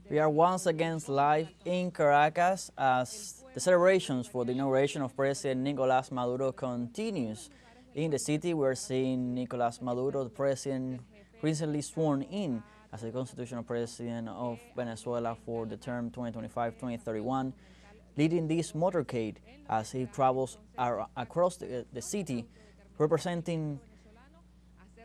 We are once again live in Caracas as the celebrations for the inauguration of President Nicolás Maduro continues. In the city, we're seeing Nicolás Maduro, the president, recently sworn in as the constitutional president of Venezuela for the term 2025-2031, leading this motorcade as he travels across the city, representing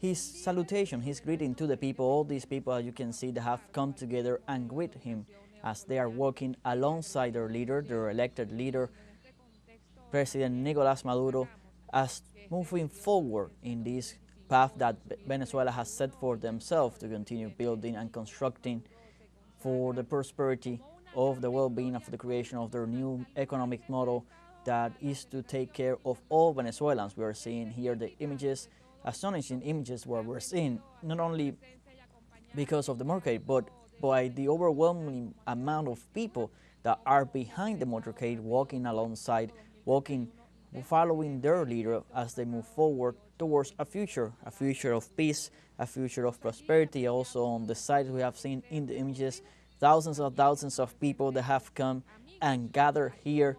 his salutation, his greeting to the people, all these people as you can see that have come together and greet him as they are walking alongside their leader, their elected leader, President Nicolás Maduro, as moving forward in this path that Venezuela has set for themselves to continue building and constructing for the prosperity of the well-being of the creation of their new economic model that is to take care of all Venezuelans. We are seeing here the images, astonishing images where we're seeing not only because of the motorcade, but by the overwhelming amount of people that are behind the motorcade, walking alongside, walking, following their leader as they move forward towards a future of peace, a future of prosperity. Also on the side we have seen in the images thousands of people that have come and gathered here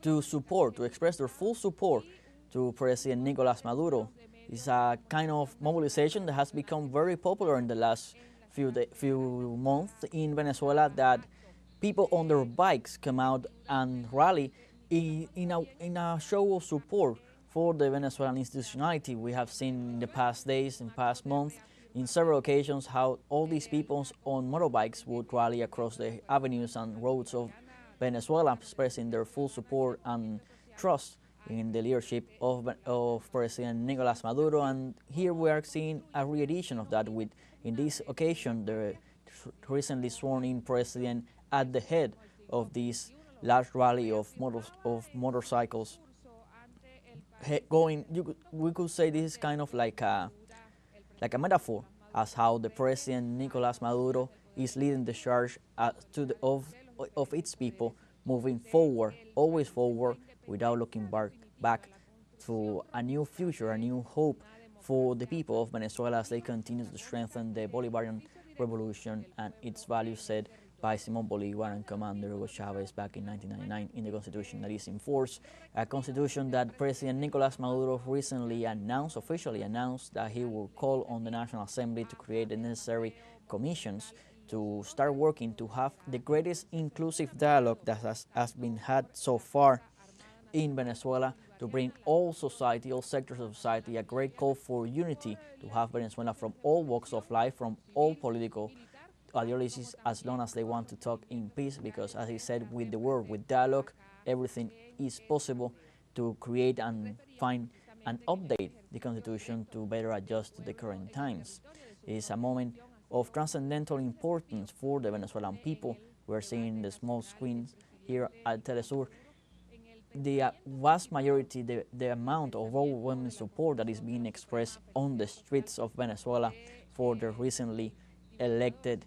to support, to express their full support to President Nicolás Maduro. It's a kind of mobilization that has become very popular in the last few months in Venezuela, that people on their bikes come out and rally in a show of support for the Venezuelan institutionality. We have seen in the past days, in past months, in several occasions how all these people on motorbikes would rally across the avenues and roads of Venezuela, expressing their full support and trust in the leadership of President Nicolás Maduro. And here we are seeing a re-edition of that with, in this occasion, the recently sworn-in president at the head of this large rally of motorcycles. We could say this is kind of like a metaphor as how the president Nicolás Maduro is leading the charge of its people, moving forward, always forward, without looking back to a new future, a new hope for the people of Venezuela as they continue to strengthen the Bolivarian revolution and its values set by Simón Bolívar and Commander Hugo Chávez back in 1999 in the constitution that is in force, a constitution that President Nicolás Maduro recently officially announced that he will call on the National Assembly to create the necessary commissions to start working to have the greatest inclusive dialogue that has been had so far in Venezuela, to bring all society, all sectors of society, a great call for unity, to have Venezuela from all walks of life, from all political ideologies, as long as they want to talk in peace, because as he said, with the word, with dialogue, everything is possible to create and find and update the constitution to better adjust to the current times. It is a moment of transcendental importance for the Venezuelan people. We're seeing the small screens here at TeleSUR the vast majority, the amount of overwhelming support that is being expressed on the streets of Venezuela for the recently elected,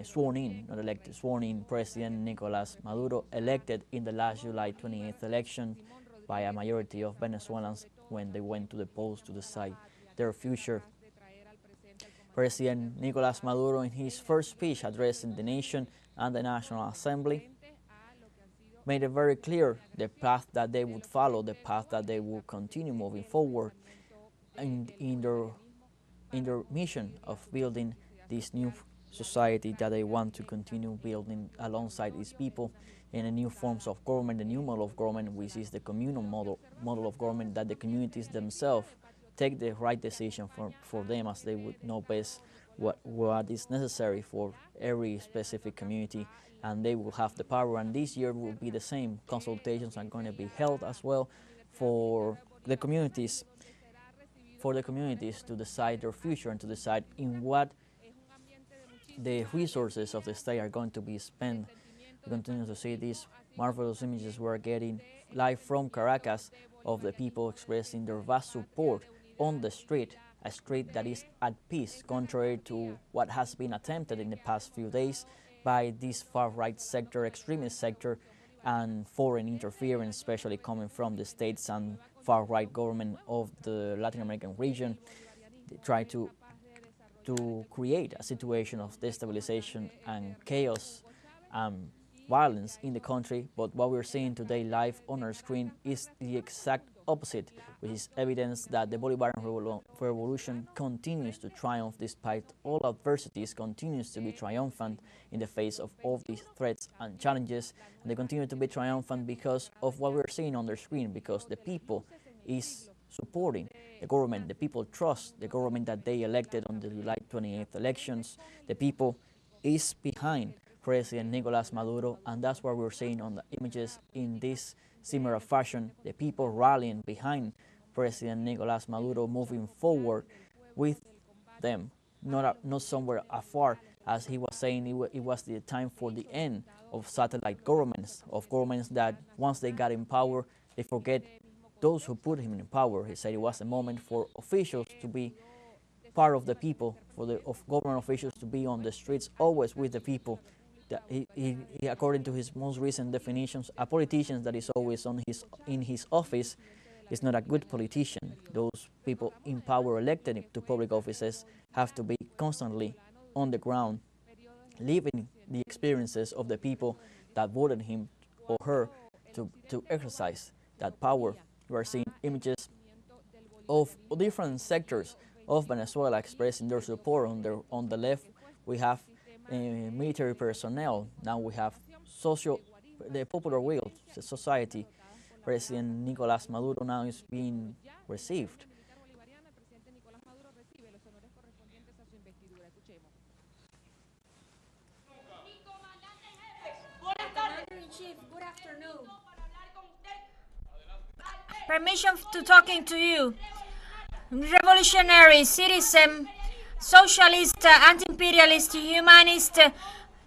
sworn in President Nicolás Maduro, elected in the last July 28th election by a majority of Venezuelans when they went to the polls to decide their future. President Nicolás Maduro, in his first speech addressing the nation and the National Assembly, made it very clear the path that they would follow, the path that they will continue moving forward in their mission of building this new society that they want to continue building alongside these people in a new forms of government, the new model of government, which is the communal model of government, that the communities themselves take the right decision for them, as they would know best what is necessary for every specific community, and they will have the power. And this year will be the same. Consultations are going to be held as well for the communities to decide their future and to decide in what the resources of the state are going to be spent. We continue to see these marvelous images we're getting live from Caracas of the people expressing their vast support on the street, a street that is at peace, contrary to what has been attempted in the past few days by this far-right sector, extremist sector, and foreign interference, especially coming from the states and far-right government of the Latin American region. They try to to create a situation of destabilization and chaos and violence in the country. But what we're seeing today live on our screen is the exact opposite, which is evidence that the Bolivarian revolution continues to triumph despite all adversities, continues to be triumphant in the face of all these threats and challenges. And they continue to be triumphant because of what we're seeing on the screen, because the people is supporting the government. The people trust the government that they elected on the July 28th elections. The people is behind President Nicolás Maduro, and that's what we're seeing on the images in this similar fashion. The people rallying behind President Nicolás Maduro, moving forward with them, not somewhere afar. As he was saying, it was the time for the end of satellite governments, of governments that once they got in power, they forget those who put him in power. He said it was a moment for officials to be part of the people, for the government officials to be on the streets, always with the people. That he, according to his most recent definitions, a politician that is always in his office is not a good politician. Those people in power elected to public offices have to be constantly on the ground, living the experiences of the people that voted him or her to exercise that power. We are seeing images of different sectors of Venezuela expressing their support. On the left, we have military personnel. Now we have the popular will, the society. President Nicolás Maduro now is being received. Commander-in-Chief, good afternoon. Permission to talking to you. Revolutionary, citizen, socialist, anti-imperialist, humanist,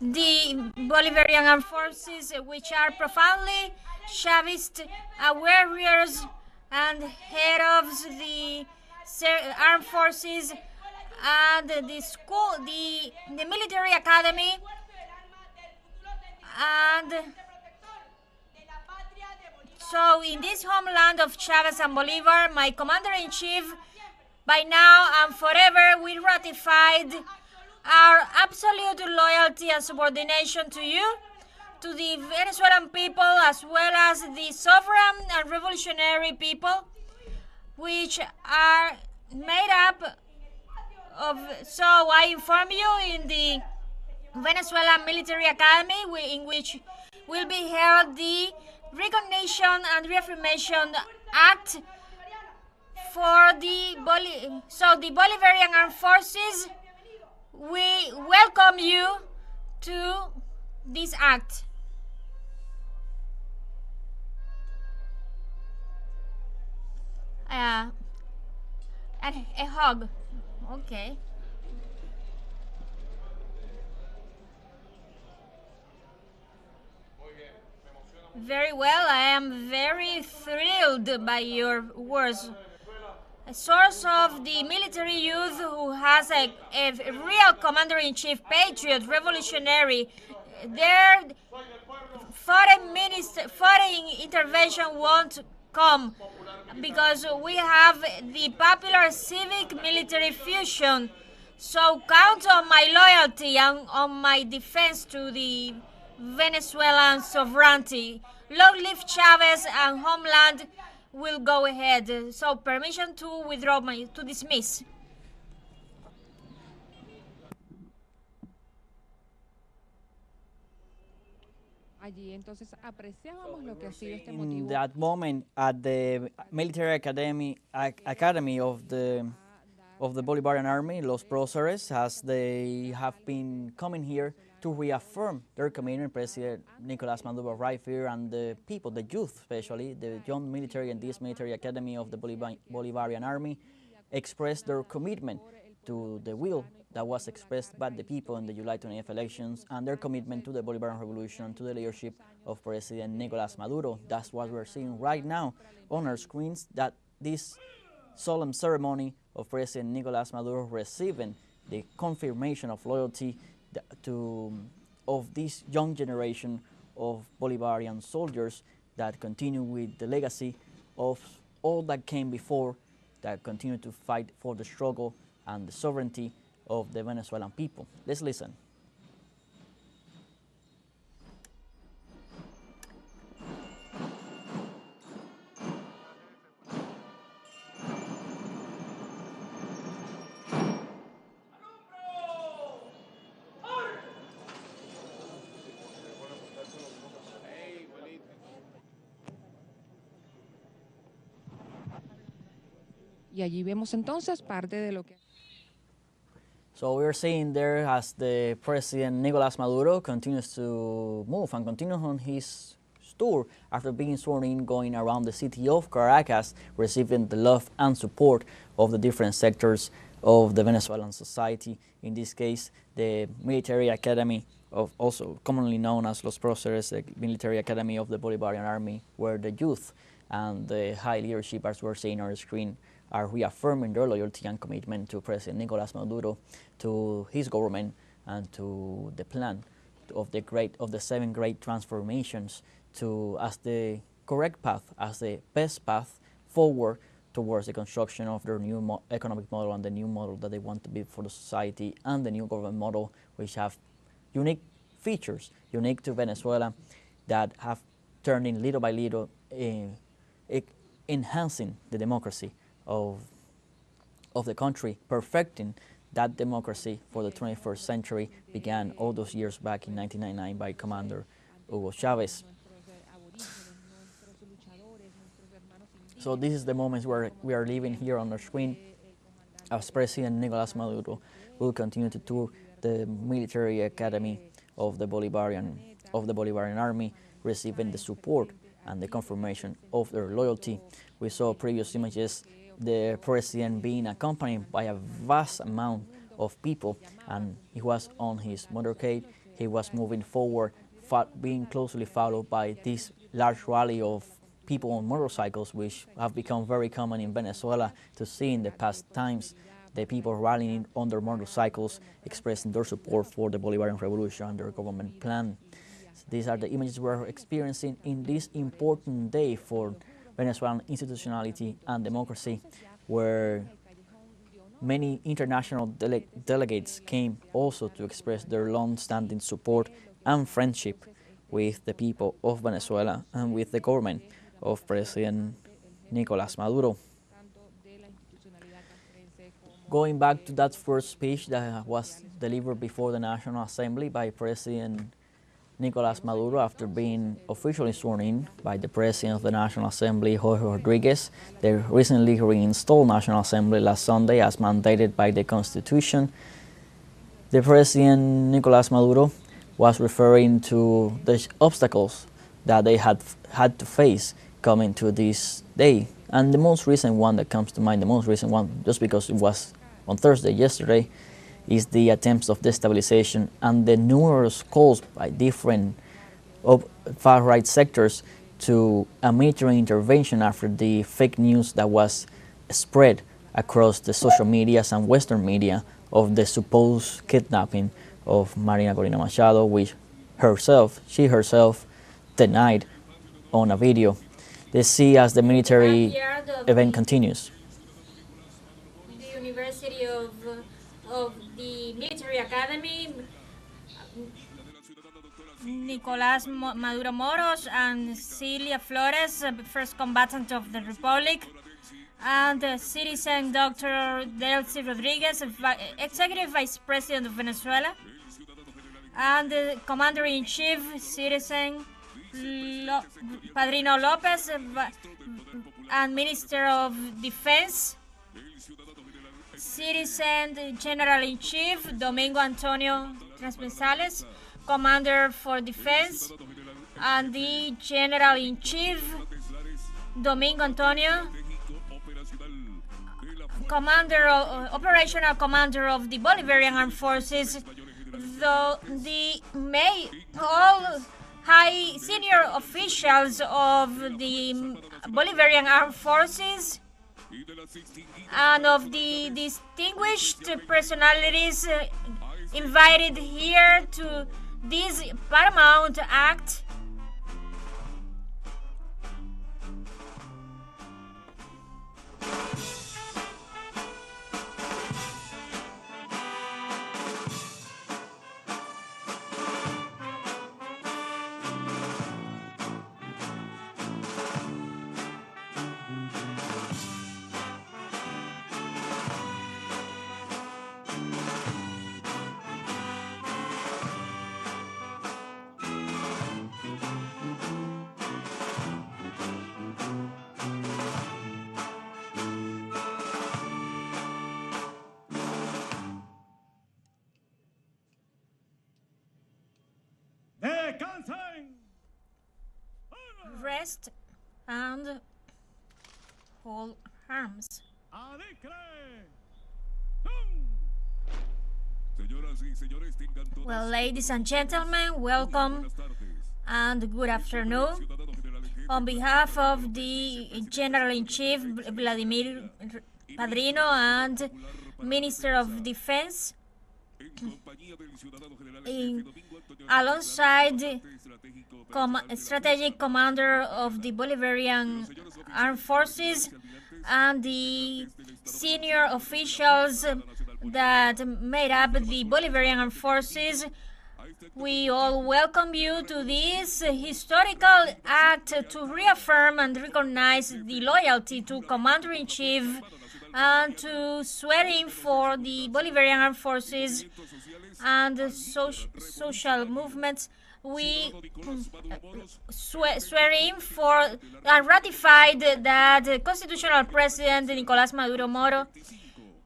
the Bolivarian armed forces, which are profoundly Chavist, warriors and head of the armed forces and the school, the military academy, and so in this homeland of Chavez and Bolivar, my commander-in-chief, by now and forever, we ratified our absolute loyalty and subordination to you, to the Venezuelan people, as well as the sovereign and revolutionary people, which are made up of, so I inform you, in the Venezuelan Military Academy, in which will be held the Recognition and Reaffirmation Act for the Bolivarian Armed Forces. We welcome you to this act. And a hug. Okay. Very well, I am very thrilled by your words. A source of the military youth who has a real commander-in-chief, patriot, revolutionary. Their foreign intervention won't come because we have the popular civic military fusion. So count on my loyalty and on my defense to the Venezuelan sovereignty. Long live Chavez, and homeland will go ahead. So permission to withdraw to dismiss. In that moment, at the military academy of the Bolivarian Army, Los Próceres, as they have been coming here to reaffirm their commitment. President Nicolás Maduro arrived here, and the people, the youth especially, the young military and this military academy of the Bolivarian Army, expressed their commitment to the will that was expressed by the people in the July 28th elections, and their commitment to the Bolivarian Revolution, to the leadership of President Nicolás Maduro. That's what we're seeing right now on our screens, that this solemn ceremony of President Nicolás Maduro receiving the confirmation of loyalty of this young generation of Bolivarian soldiers that continue with the legacy of all that came before, that continue to fight for the struggle and the sovereignty of the Venezuelan people. Let's listen. Y allí vemos entonces parte de lo que... So we're seeing there as the President Nicolás Maduro continues to move and continues on his tour after being sworn in, going around the city of Caracas, receiving the love and support of the different sectors of the Venezuelan society. In this case, the military academy, of also commonly known as Los Próceres, the military academy of the Bolivarian Army, where the youth and the high leadership, as we're seeing on the screen, are reaffirming their loyalty and commitment to President Nicolás Maduro, to his government, and to the plan of the 7 great transformations as the correct path, as the best path forward towards the construction of their new economic model and the new model that they want to be for the society, and the new government model, which have unique features, unique to Venezuela, that have turned in little by little, enhancing the democracy of the country, perfecting that democracy for the 21st century, began all those years back in 1999 by Commander Hugo Chavez. So this is the moments where we are living here on the screen, as President Nicolás Maduro will continue to tour the military academy of the Bolivarian Army, receiving the support and the confirmation of their loyalty. We saw previous images, the president being accompanied by a vast amount of people, and he was on his motorcade. He was moving forward, being closely followed by this large rally of people on motorcycles, which have become very common in Venezuela to see in the past times. The people rallying on their motorcycles, expressing their support for the Bolivarian Revolution and their government plan. These are the images we're experiencing in this important day for Venezuelan institutionality and democracy, where many international delegates came also to express their long-standing support and friendship with the people of Venezuela and with the government of President Nicolás Maduro. Going back to that first speech that was delivered before the National Assembly by President Nicolás Maduro after being officially sworn in by the President of the National Assembly, Jorge Rodriguez, the recently reinstalled National Assembly last Sunday as mandated by the Constitution. The President Nicolás Maduro was referring to the obstacles that they had to face coming to this day. And the most recent one that comes to mind, the most recent one, just because it was on Thursday, yesterday, is the attempts of destabilization and the numerous calls by different far-right sectors to a military intervention after the fake news that was spread across the social medias and Western media of the supposed kidnapping of Marina Corina Machado, which she herself denied on a video. Let's see as the military event continues. The University of the Military Academy, Nicolás Maduro Moros and Celia Flores, first combatant of the Republic, and citizen Dr. Delcy Rodriguez, Executive Vice President of Venezuela, and the Commander-in-Chief, citizen Padrino Lopez, and Minister of Defense, citizen General-in-Chief Domingo Antonio Transversales, Commander for Defense, and the General-in-Chief Domingo Antonio, Operational Commander of the Bolivarian Armed Forces, though all high senior officials of the Bolivarian Armed Forces and of the distinguished personalities invited here to this paramount act. rest and hold arms. Well, ladies and gentlemen, welcome and good afternoon. On behalf of the General-in-Chief Vladimir Padrino and Minister of Defense, alongside Strategic Commander of the Bolivarian Armed Forces and the senior officials that made up the Bolivarian Armed Forces, we all welcome you to this historical act to reaffirm and recognize the loyalty to Commander-in-Chief and to swear in for the Bolivarian Armed Forces and social movements. We swear in for and ratified that Constitutional President Nicolás Maduro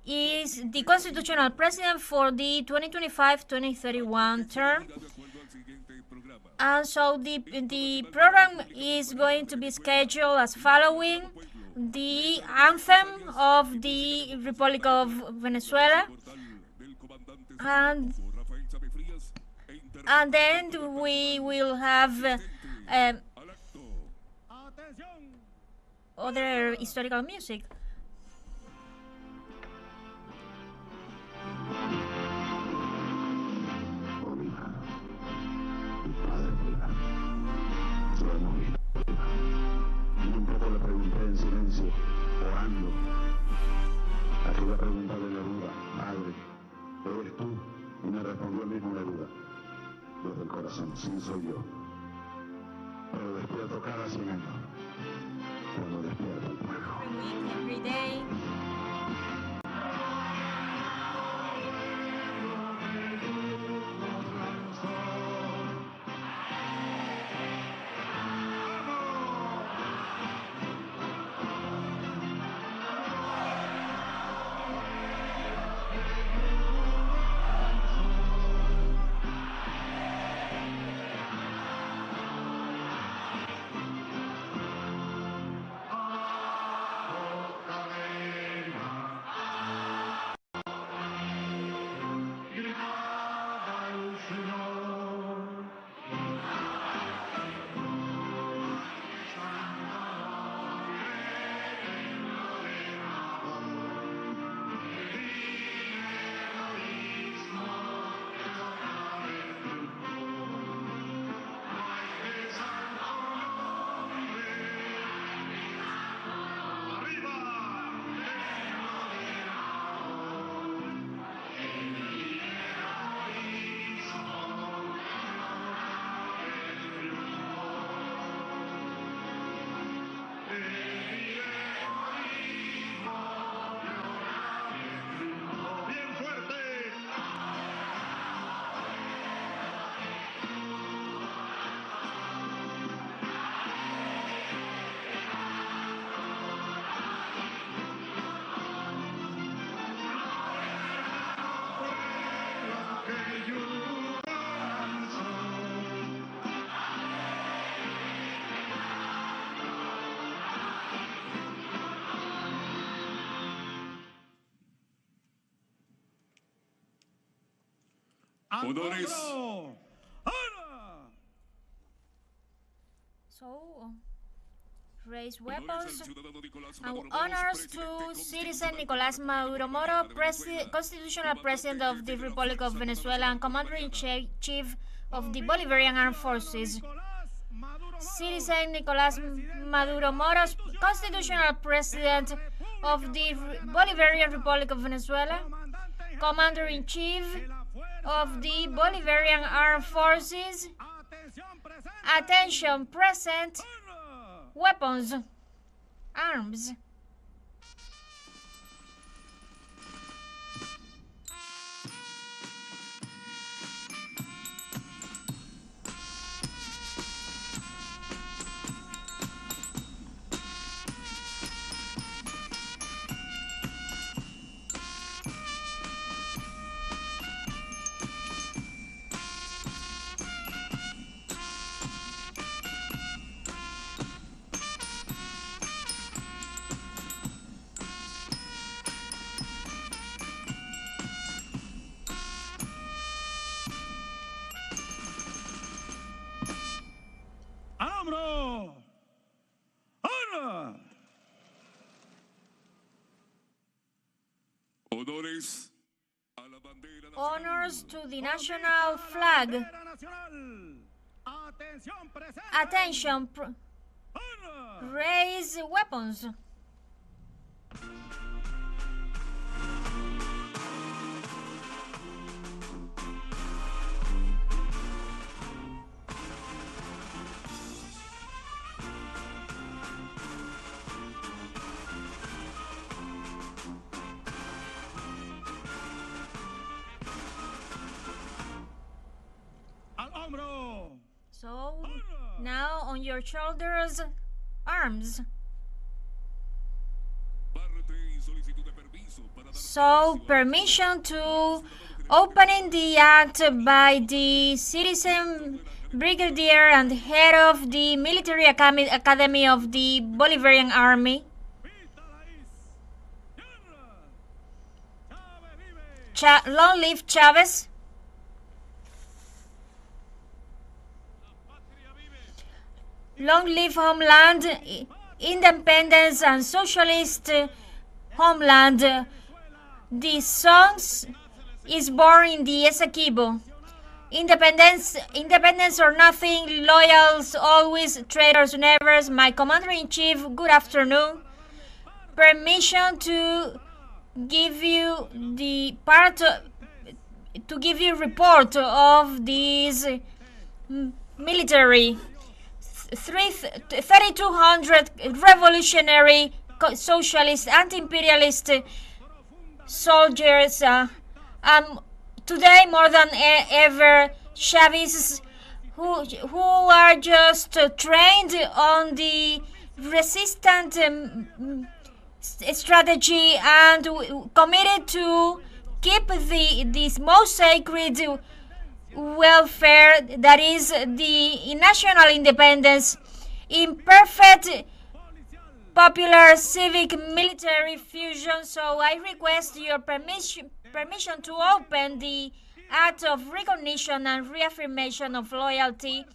is the constitutional president for the 2025-2031 term. And so the program is going to be scheduled as following: the anthem of the Republic of Venezuela, and then we will have other historical music. Orando, aquella pregunta de Neruda: Padre, ¿eres tú? Y me respondió el mismo Neruda, desde el corazón: sí, soy yo. Pero despierto cada 100 años, cuando despierta el pueblo. Every day. Honores. So, raise weapons and honors to citizen Nicolás Maduro Constitutional President of the Republic of Venezuela and Commander-in-Chief of the Bolivarian Armed Forces. Citizen Nicolás Maduro Moros, Constitutional President of the Bolivarian Republic of Venezuela, Commander-in-Chief of the Bolivarian Armed Forces. Attention, present. Weapons. Arms. honors to the national flag. Attention, raise weapons. So, now on your shoulders, arms. So, permission to opening the act by the citizen brigadier and head of the military academy of the Bolivarian Army. Long live Chavez. Long live homeland, independence and socialist homeland. The songs is born in the Essequibo. Independence or nothing, loyals always, traitors never. My commander-in-chief, good afternoon. Permission to give you the report of this military. 3,200 revolutionary, socialist, anti-imperialist soldiers. Today, more than ever, Chavists who are just trained on the resistant strategy and committed to keep this most sacred welfare, that is the national independence, in perfect popular civic military fusion. So I request your permission to open the act of recognition and reaffirmation of loyalty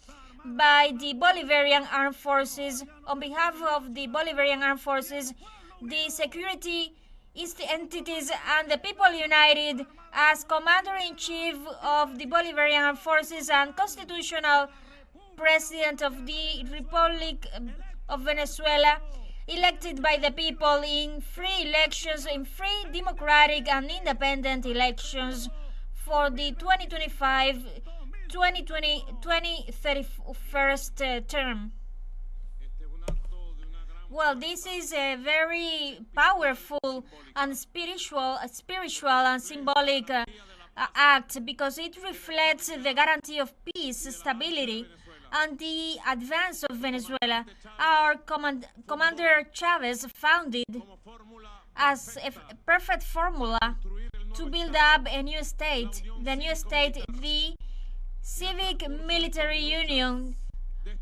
by the Bolivarian Armed Forces. On behalf of the Bolivarian Armed Forces, the security entities and the people united, as Commander-in-Chief of the Bolivarian Armed Forces and Constitutional President of the Republic of Venezuela, elected by the people in free elections, in free, democratic and independent elections for the 2031 term. Well, this is a very powerful and spiritual and symbolic act, because it reflects the guarantee of peace, stability, and the advance of Venezuela. Our Commander Chavez found it as a perfect formula to build up a new state, the civic military union.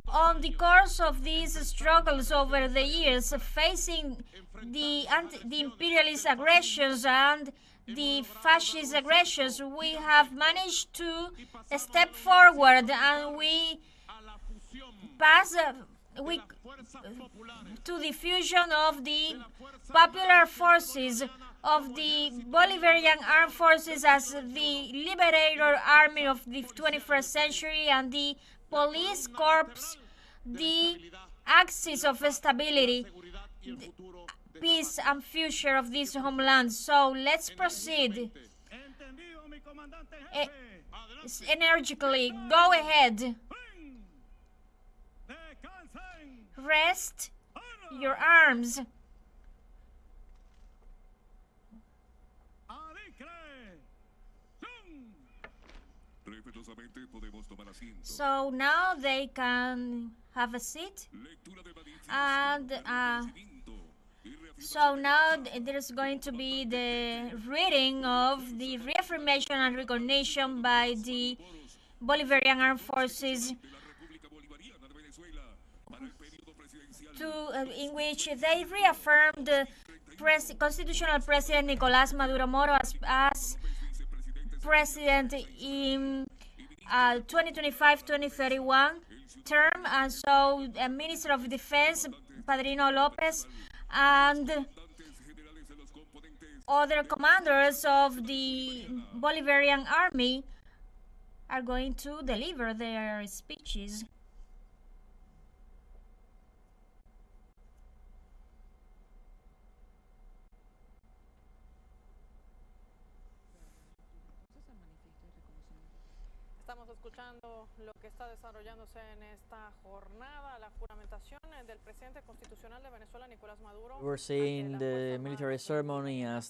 On the course of these struggles over the years, facing the imperialist aggressions and the fascist aggressions, we have managed to step forward, and we pass to the fusion of the popular forces of the Bolivarian Armed Forces as the liberator army of the 21st century, and the police corps, the axis of stability, peace and future of this homeland. So let's proceed energetically. Go ahead. Rest your arms. So now they can have a seat, and so now there's going to be the reading of the reaffirmation and recognition by the Bolivarian Armed Forces, in which they reaffirmed the constitutional President Nicolás Maduro as president in 2025-2031 term, and so Minister of Defense Padrino Lopez, and other commanders of the Bolivarian army are going to deliver their speeches. Estamos escuchando lo que está desarrollándose en esta jornada, la juramentación del presidente constitucional de Venezuela, Nicolás Maduro. We're seeing the military ceremony at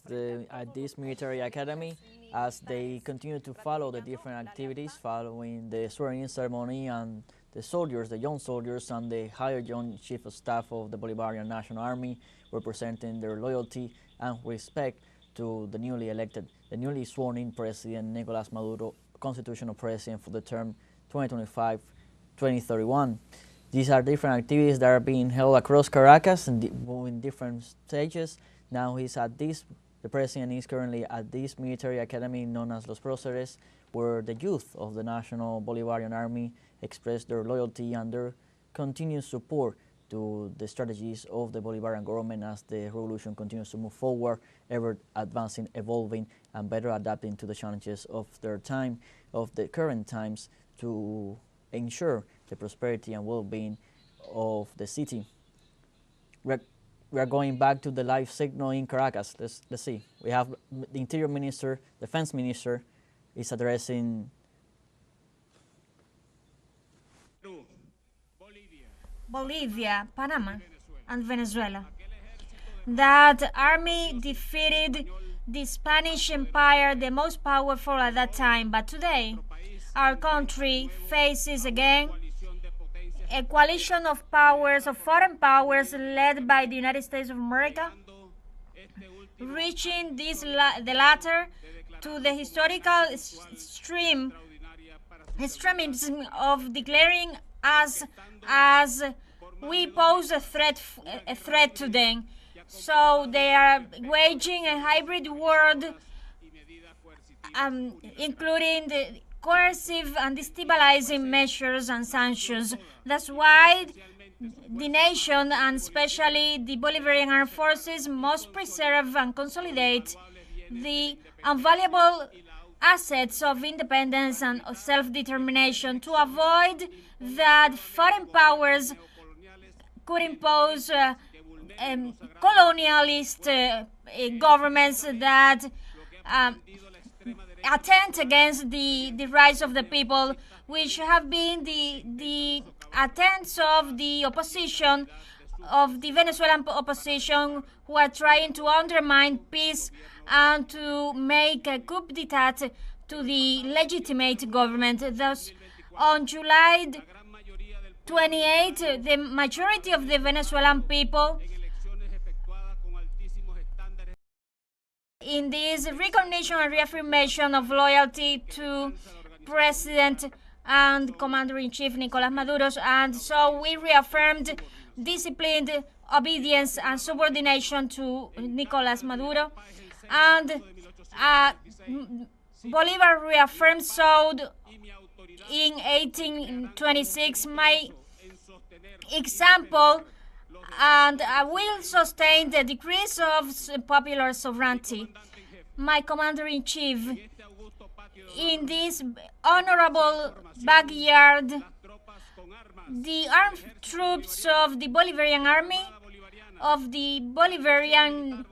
this military academy as they continue to follow the different activities following the swearing-in ceremony, and the soldiers, the young soldiers and the higher young chief of staff of the Bolivarian National Army representing their loyalty and respect to the newly sworn-in President Nicolás Maduro, constitutional president for the term 2025-2031. These are different activities that are being held across Caracas and in different stages. Now the president is currently at this military academy known as Los Próceres, where the youth of the National Bolivarian Army express their loyalty and their continued support to the strategies of the Bolivarian government as the revolution continues to move forward, ever advancing, evolving, and better adapting to the challenges of their time, of the current times, to ensure the prosperity and well-being of the city. We are going back to the live signal in Caracas. Let's see. We have the Interior Minister, Defense Minister, is addressing Bolivia, Panama, and Venezuela. That army defeated the Spanish Empire, the most powerful at that time. But today, our country faces again a coalition of powers, of foreign powers, led by the United States of America, reaching the latter to the historical extremism of declaring us as we pose a threat to them. So they are waging a hybrid war, including the coercive and destabilizing measures and sanctions. That's why the nation, and especially the Bolivarian armed forces, must preserve and consolidate the invaluable assets of independence and of self-determination to avoid that foreign powers could impose colonialist governments that attempt against the rights of the people, which have been the attempts of the opposition, of the Venezuelan opposition, who are trying to undermine peace and to make a coup d'etat to the legitimate government. Thus, on July 28, the majority of the Venezuelan people, in this recognition and reaffirmation of loyalty to President and Commander-in-Chief Nicolás Maduro, and so we reaffirmed disciplined obedience and subordination to Nicolás Maduro, and Bolivar reaffirmed so in 1826 my example, and I will sustain the decrease of popular sovereignty. My Commander-in-Chief, in this honorable backyard, the armed troops of the Bolivarian Army, of the Bolivarian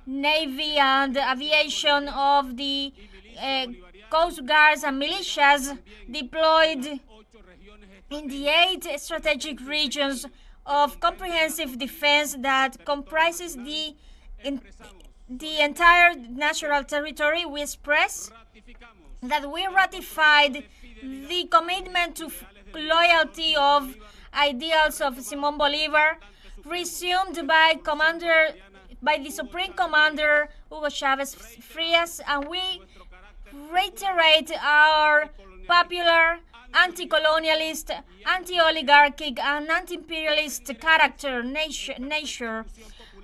Navy and aviation, of the Coast Guards and militias deployed in the 8 strategic regions of comprehensive defense that comprises the entire national territory. We express that we ratified the commitment to loyalty of ideals of Simón Bolívar, resumed by the Supreme Commander Hugo Chávez Frías, and we reiterate our popular, anti-colonialist, anti-oligarchic, and anti-imperialist character, nature.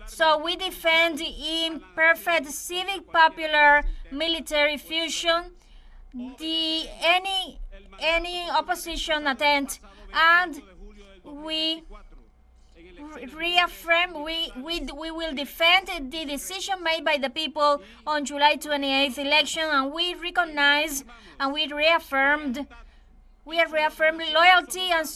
So we defend in perfect civic, popular, military fusion any opposition attempt, and we reaffirm, we will defend the decision made by the people on July 28th election, and we recognize and we reaffirmed loyalty and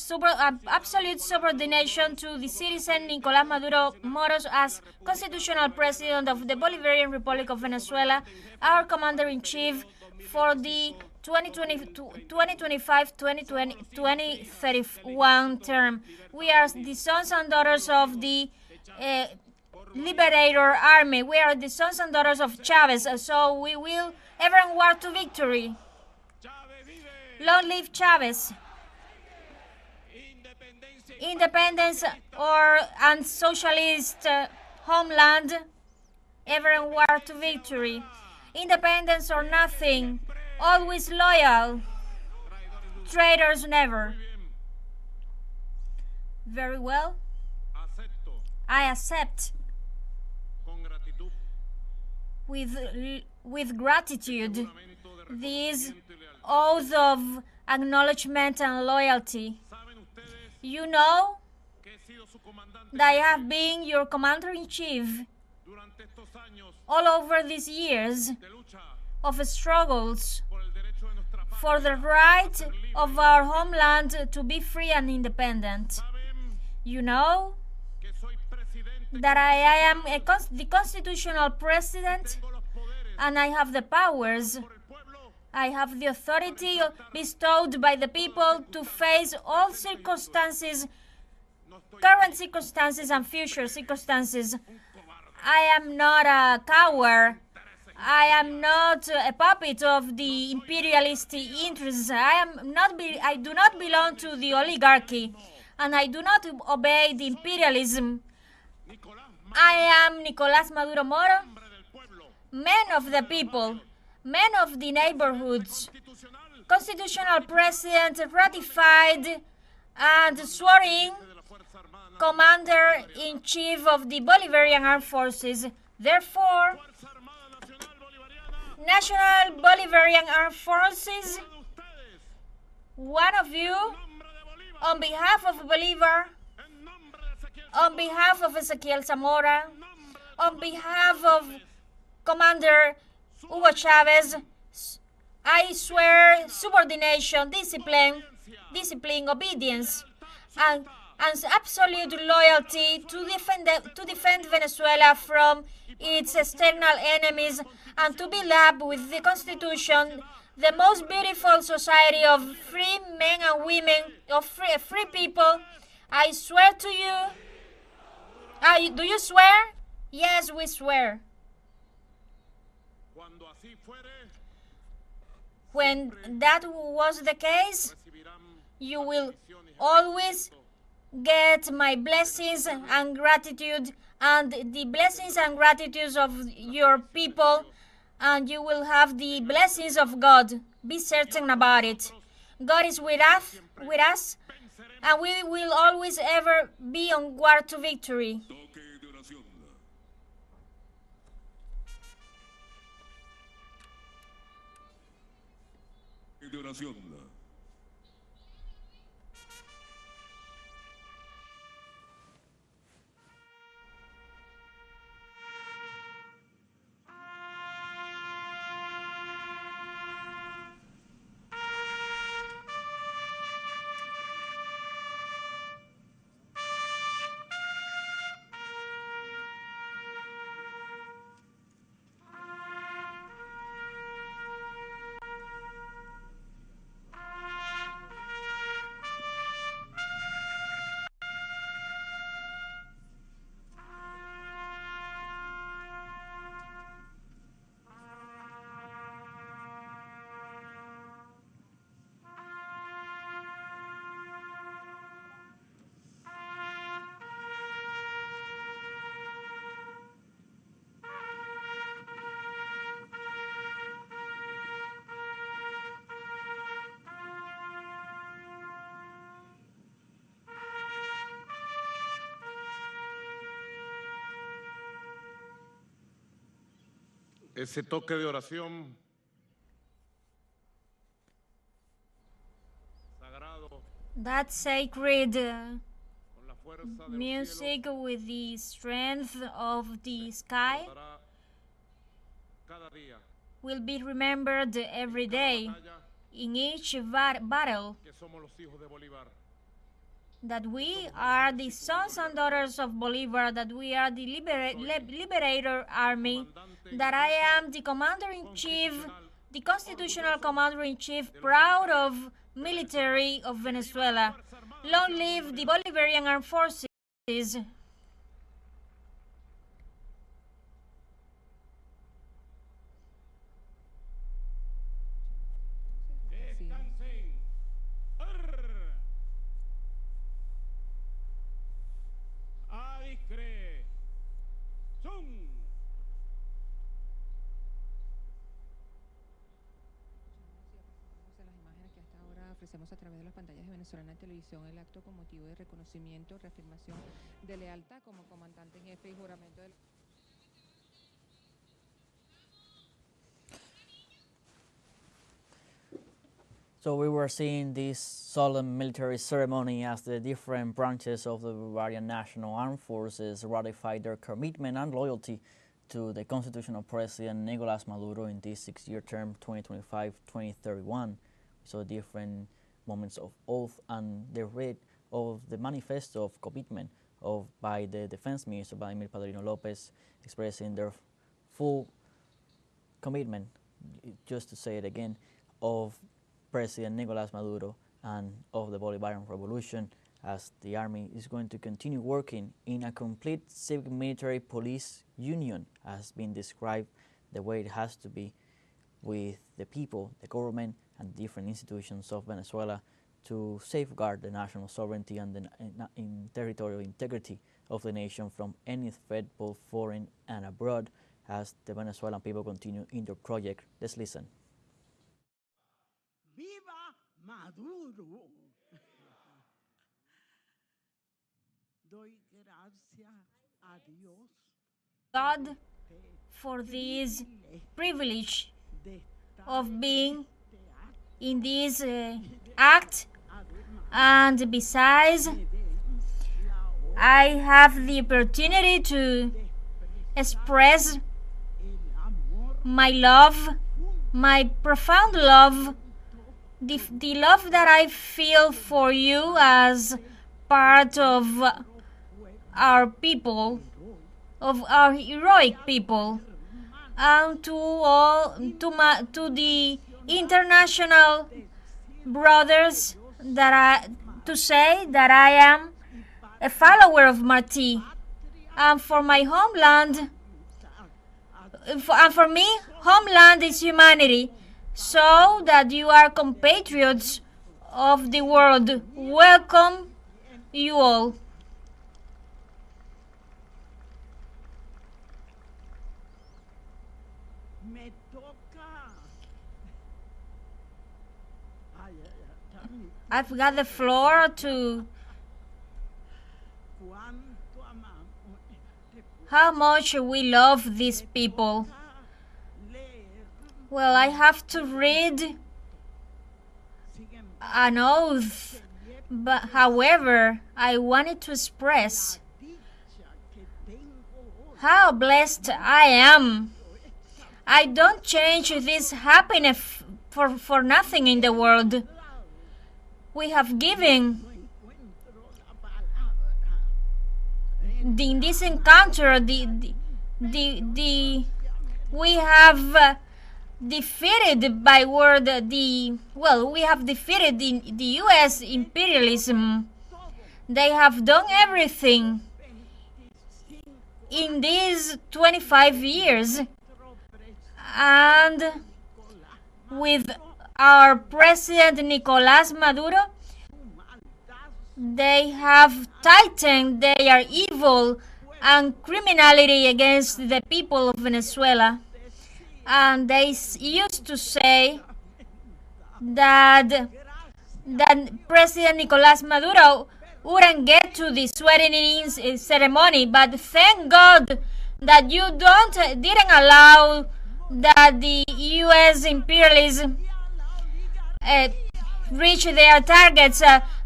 absolute subordination to the citizen Nicolás Maduro Moros as constitutional president of the Bolivarian Republic of Venezuela, our commander-in-chief for the 2025-2031 term. We are the sons and daughters of the Liberator Army. We are the sons and daughters of Chavez, so we will ever and war to victory. Long live Chavez. Independence and socialist homeland, ever and war to victory. Independence or nothing, always loyal. Traitors never. Very well. I accept with gratitude this oath of acknowledgement and loyalty. You know that I have been your commander-in-chief all over these years of struggles for the right of our homeland to be free and independent. You know that I am the constitutional president, and I have the powers. I have the authority bestowed by the people to face all circumstances, current circumstances and future circumstances. I am not a coward. I am not a puppet of the imperialist interests. I do not belong to the oligarchy, and I do not obey the imperialism. I am Nicolás Maduro Moro, man of the people, man of the neighborhoods, constitutional president, ratified and sworn commander-in-chief of the Bolivarian Armed Forces. Therefore, National Bolivarian Armed Forces, one of you, on behalf of Bolivar, on behalf of Ezequiel Zamora, on behalf of Commander Hugo Chavez, I swear subordination, discipline, obedience, and absolute loyalty to defend Venezuela from its external enemies and to build up with the Constitution the most beautiful society of free men and women, of free people. I swear to you. Do you swear? Yes, we swear. When that was the case, you will always get my blessings and gratitude and the blessings and gratitude of your people, and you will have the blessings of God. Be certain about it. God is with us, and we will always ever be on war to victory. Ese toque de oración sagrado, that sacred music with the strength of the sky will be remembered every day in each battle, that we are the sons and daughters of Bolivar, that we are the liberator army, that I am the commander-in-chief, the constitutional commander-in-chief, proud of military of Venezuela. Long live the Bolivarian Armed Forces. Ofrecemos a través de las pantallas de Venezolana Televisión el acto con motivo de reconocimiento, reafirmación de lealtad como comandante en jefe y juramento del... So we were seeing this solemn military ceremony as the different branches of the Bolivarian National Armed Forces ratified their commitment and loyalty to the constitutional President Nicolás Maduro in this 6-year term, 2025-2031. So different moments of oath and the read of the manifesto of commitment by the Defense Minister, Vladimir Padrino Lopez, expressing their full commitment, just to say it again, of President Nicolás Maduro and of the Bolivarian Revolution, as the army is going to continue working in a complete civic military police union, as been described the way it has to be, with the people, the government, and different institutions of Venezuela to safeguard the national sovereignty and the territorial integrity of the nation from any threat, both foreign and abroad, as the Venezuelan people continue in their project. Let's listen. ¡Viva Maduro! Doy gracias a Dios God for this privilege of being in this act, and besides, I have the opportunity to express my love, my profound love, the love that I feel for you as part of our people, of our heroic people, and to the international brothers, to say that I am a follower of Martí, and for my homeland, and for me, homeland is humanity, so that you are compatriots of the world. Welcome you all. I've got the floor to how much we love these people. Well, I have to read an oath, but however, I wanted to express how blessed I am. I don't change this happiness for nothing in the world. We have given in this encounter we have defeated by word we have defeated the US imperialism. They have done everything in these 25 years, and with our President Nicolás Maduro, they have tightened their evil and criminality against the people of Venezuela. And they used to say that President Nicolás Maduro wouldn't get to the swearing-in ceremony, but thank God that you didn't allow that the U.S. imperialism reach their targets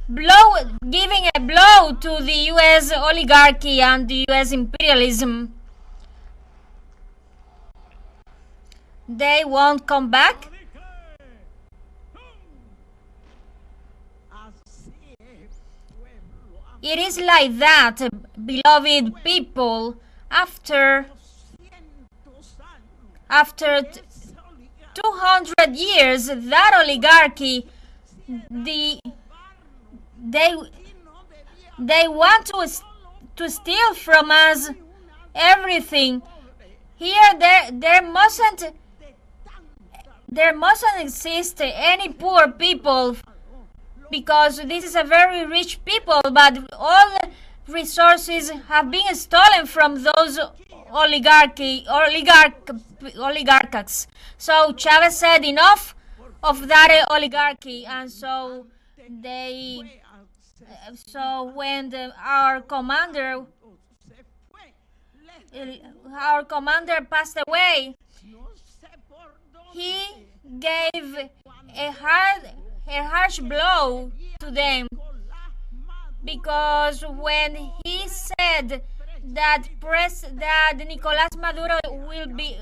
giving a blow to the U.S. oligarchy and the U.S. imperialism. They won't come back. It is like that, beloved people. After 200 years, that oligarchy, they want to steal from us everything. Here, there mustn't exist any poor people, because this is a very rich people, but all resources have been stolen from those oligarchs. So Chavez said enough of that oligarchy, and so when our commander passed away, he gave a harsh blow to them, because when he said that Nicolás Maduro will be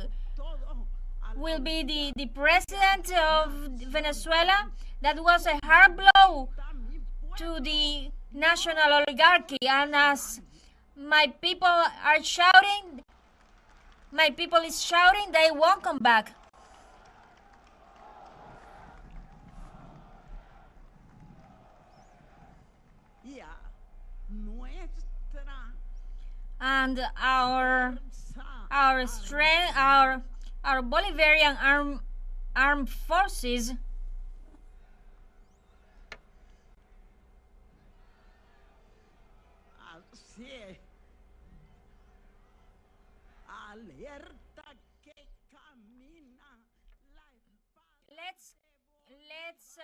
the president of Venezuela, that was a hard blow to the national oligarchy. And as my people is shouting, they won't come back. And our strength, our Bolivarian armed forces let's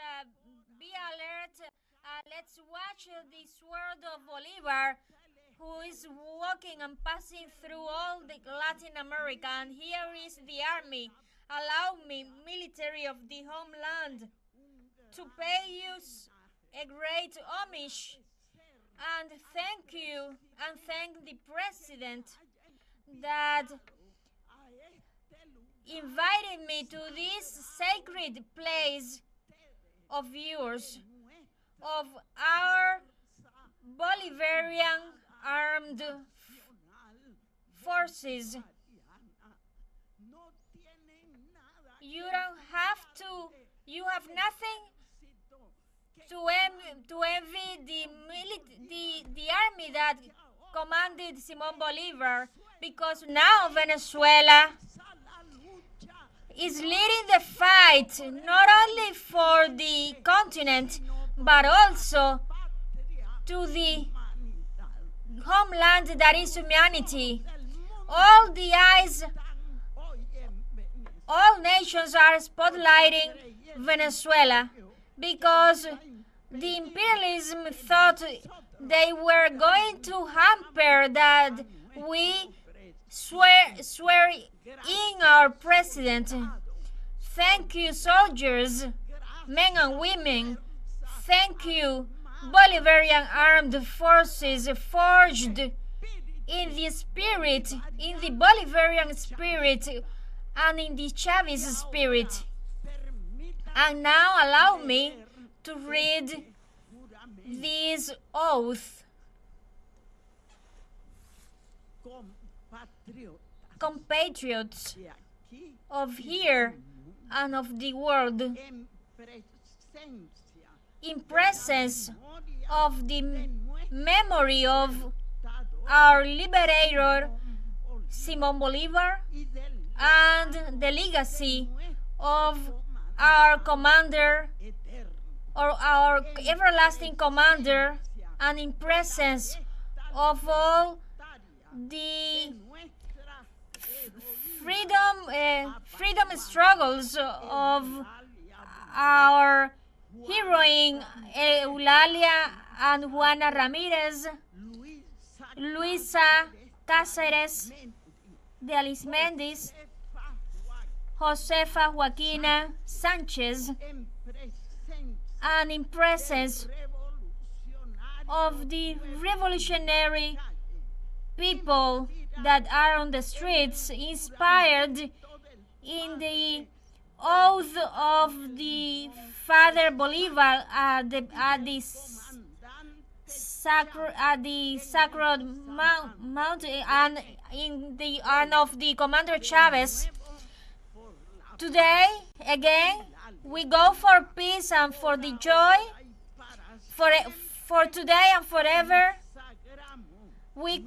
be alert. Let's watch the sword of Bolivar, who is walking and passing through all the Latin America. And here is the army. Allow me, military of the homeland, to pay you a great homage and thank you and thank the president that invited me to this sacred place of yours, of our Bolivarian armed forces. You have nothing to envy the army that commanded Simón Bolívar, because now Venezuela is leading the fight not only for the continent but also to the homeland that is humanity. All nations are spotlighting Venezuela, because the imperialism thought they were going to hamper that we swear in our president. Thank you, soldiers, men and women. Thank you, Bolivarian armed forces forged in the spirit, in the Bolivarian spirit, and in the Chavez spirit. And now allow me to read this oath. Compatriots of here and of the world, in presence of the memory of our liberator Simón Bolívar and the legacy of our commander, or our everlasting commander, and in presence of all the freedom struggles of our heroine Eulalia and Juana Ramirez, Luisa Cáceres de Arismendi, Josefa Joaquina Sánchez, and in presence of the revolutionary people that are on the streets, inspired in the oath of the Father Bolivar at the sacred mountain, and in the honor of the Commander Chavez. Today, again, we go for peace and for the joy, for today and forever. We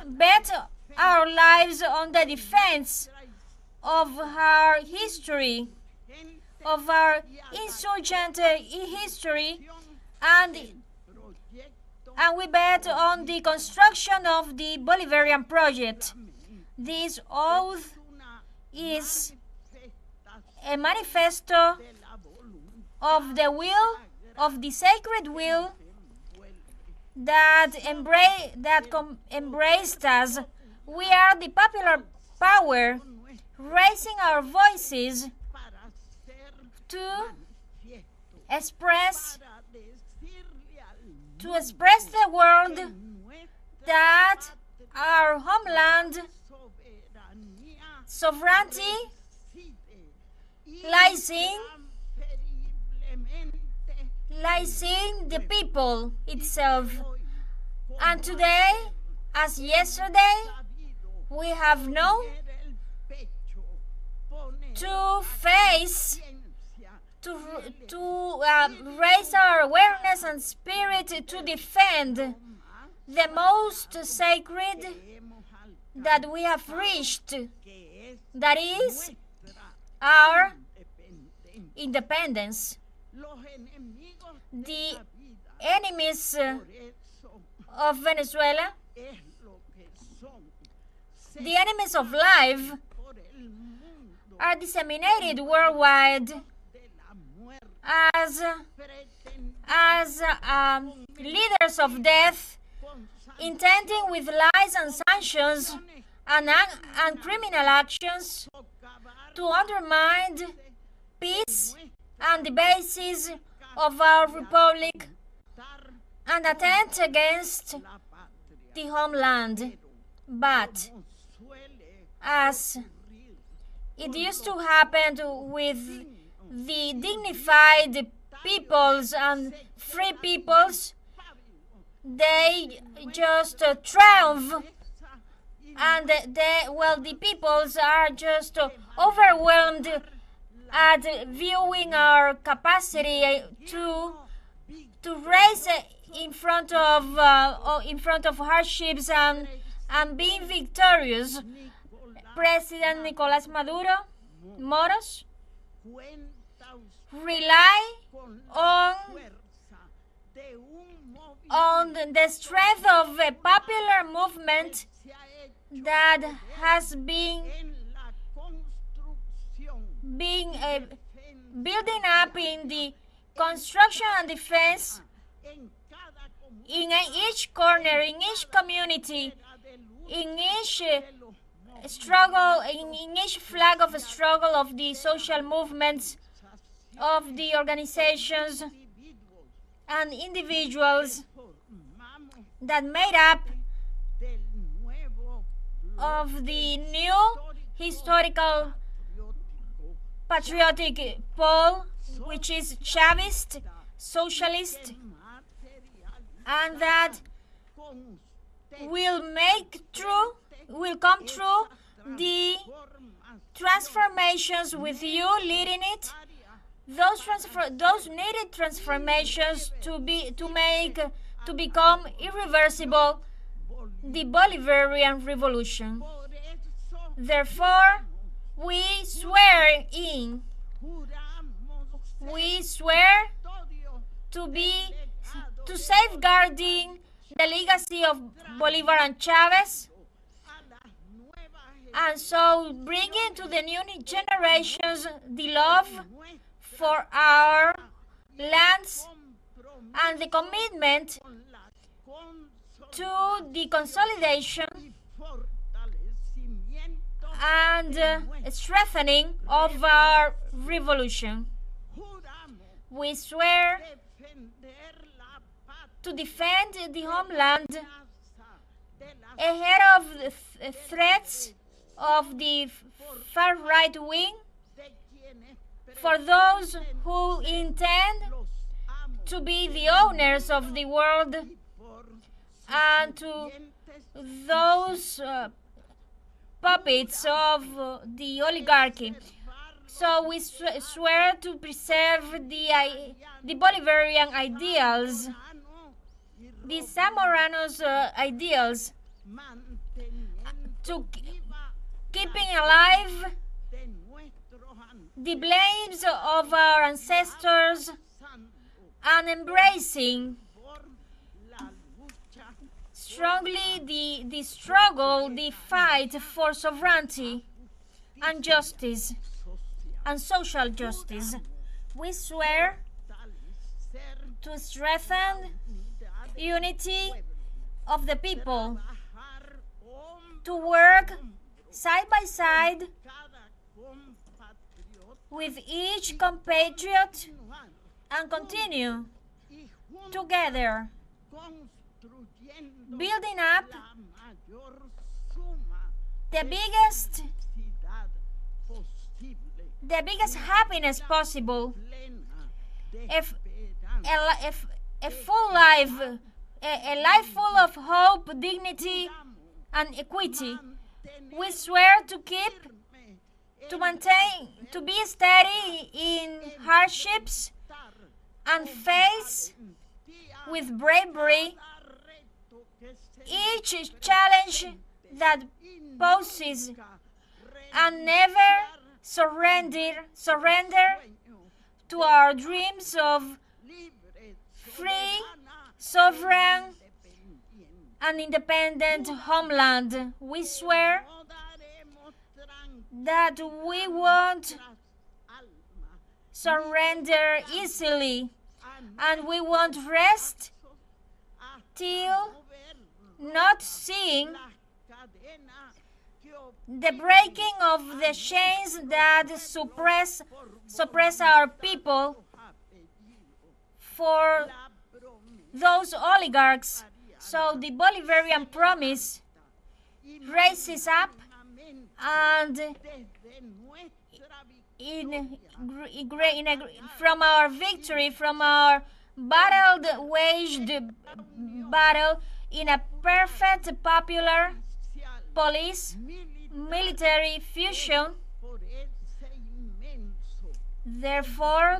bet our lives on the defense of our history, of our insurgent history, and we bet on the construction of the Bolivarian project. This oath is a manifesto of the will, of the sacred will that embraced us. We are the popular power, raising our voices to express the world that our homeland sovereignty lies in the people itself. And today, as yesterday, we have known to face, to raise our awareness and spirit to defend the most sacred that we have reached, that is our independence. The enemies of Venezuela, the enemies of life, are disseminated worldwide as leaders of death, intending with lies and sanctions and criminal actions to undermine peace and the basis of our republic and attempt against the homeland. But as it used to happen with the dignified peoples and free peoples, they just triumph, and the peoples are just overwhelmed at viewing our capacity to raise in front of hardships and being victorious. President Nicolás Maduro rely on the strength of a popular movement that has been building up in the construction and defense in each corner, in each community, in each struggle, in each flag of a struggle of the social movements, of the organizations and individuals that made up of the new historical patriotic pole, which is Chavist, socialist, and that will come through the transformations with you leading it. Those needed transformations to become irreversible, the Bolivarian Revolution. Therefore, we swear to safeguarding the legacy of Bolivar and Chavez, and so bringing to the new generations the love for our lands and the commitment to the consolidation and strengthening of our revolution. We swear to defend the homeland ahead of the threats of the far-right wing, for those who intend to be the owners of the world, and to those puppets of the oligarchy. So we swear to preserve the Bolivarian ideals, the Zamoranos ideals, to keeping alive the blames of our ancestors and embracing strongly the struggle, the fight for sovereignty and justice and social justice. We swear to strengthen unity of the people, to work side by side with each compatriot and continue together, building up the biggest happiness possible, a full life, a life full of hope, dignity, and equity. We swear to maintain, to be steady in hardships and face with bravery each challenge that poses, and never surrender to our dreams of free, sovereign, and independent homeland. We swear that we won't surrender easily, and we won't rest till not seeing the breaking of the chains that suppress our people for those oligarchs. So the Bolivarian promise raises up, and from our victory, from our waged battle in a perfect popular police military fusion. Therefore,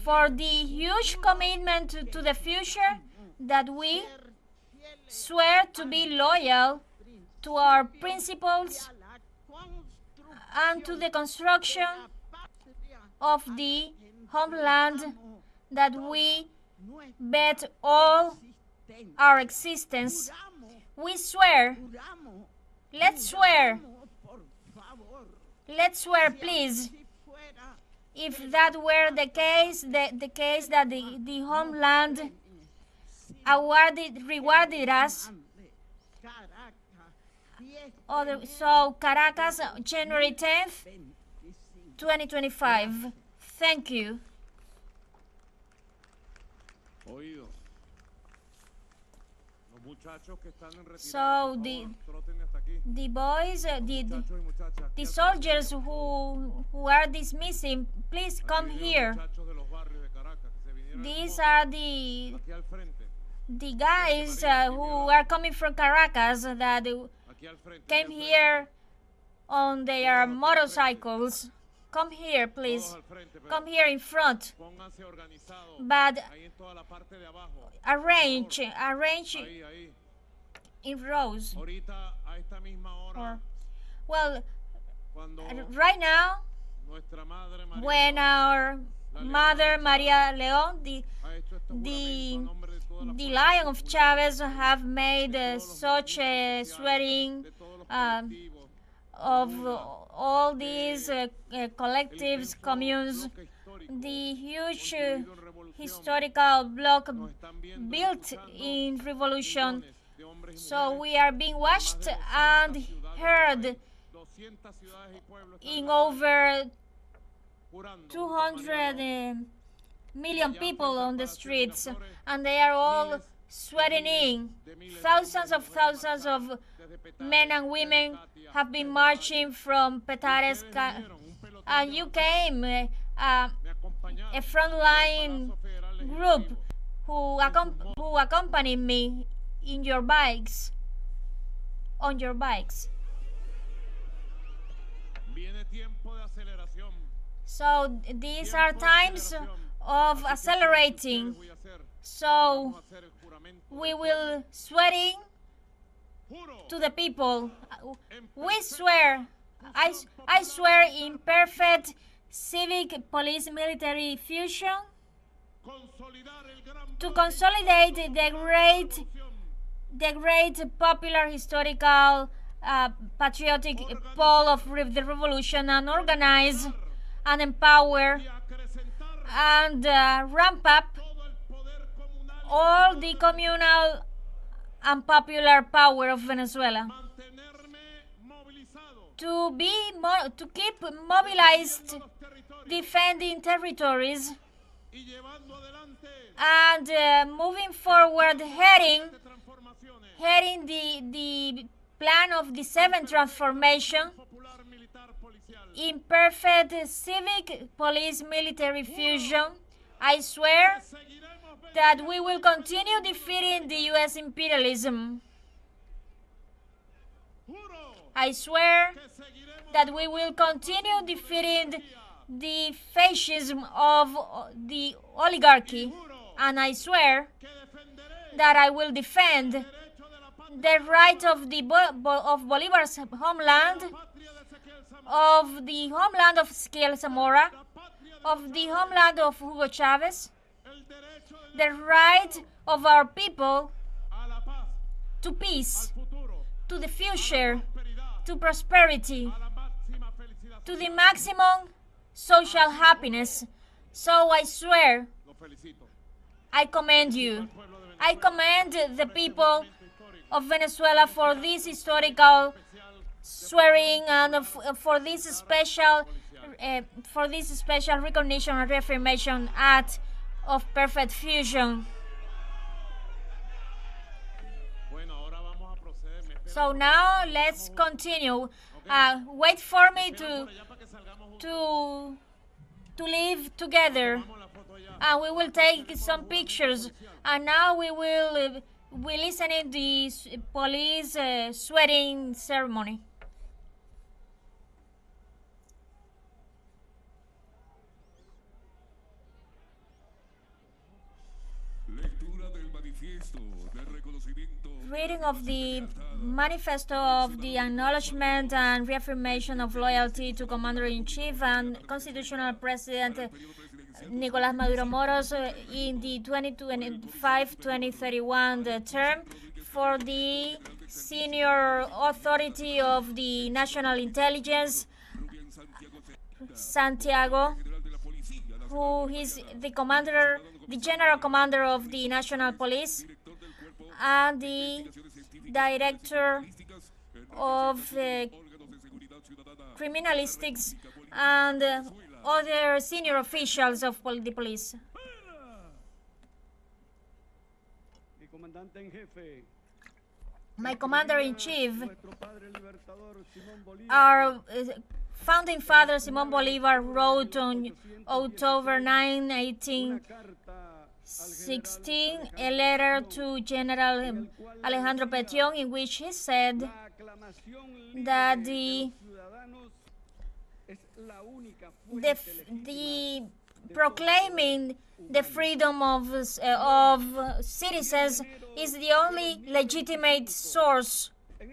for the huge commitment to the future, that we swear to be loyal to our principles and to the construction of the homeland that we bet all our existence. We swear. Let's swear. Let's swear, please. If that were the case, the case that the homeland rewarded us. So Caracas, January 10th, 2025. Thank you. So the boys, the soldiers who are dismissing, please come here. These are the guys who are coming from Caracas that came here on their motorcycles. Come here, please. Come here in front. But arrange in rows. Well, right now, when our mother Maria León, the Lion of Chavez, have made such a swearing of all these collectives, communes, the huge historical block built in revolution. So we are being watched and heard in over 200 million people on the streets, and they are all sweating in. Thousands of men and women have been marching from Petares, and you came, a frontline group who accompanied me in your bikes, on your bikes. So these are times of accelerating. So we will swearing to the people. We swear, I swear in perfect civic police military fusion to consolidate the great popular historical patriotic pole of the revolution, and organize and empower and ramp up all the communal and popular power of Venezuela, to keep mobilized, defending territories, and moving forward, heading the plan of the 7th transformation in perfect civic police military fusion. I swear that we will continue defeating the U.S. imperialism. I swear that we will continue defeating the fascism of the oligarchy, and I swear that I will defend the right of Bolivar's homeland, of the homeland of Ezequiel Zamora, of the homeland of Hugo Chavez, the right of our people to peace, to the future, to prosperity, to the maximum social happiness. So I swear, I commend you. I commend the people of Venezuela for this historical swearing and for this special recognition and reaffirmation act of perfect fusion. So now let's continue. Wait for me to live together, and we will take some pictures. And now we listen to the police swearing ceremony. Reading of the manifesto of the acknowledgement and reaffirmation of loyalty to Commander-in-Chief and Constitutional President Nicolás Maduro Moros in the 2025-2031 term for the senior authority of the National Intelligence, Santiago, who is the General Commander of the National Police, and the Director of Criminalistics, and other senior officials of the police. My Commander-in-Chief, our founding father Simón Bolívar, wrote on October 9, 1816, a letter to General Alejandro Petión, in which he said that the proclaiming the freedom of citizens is the only legitimate source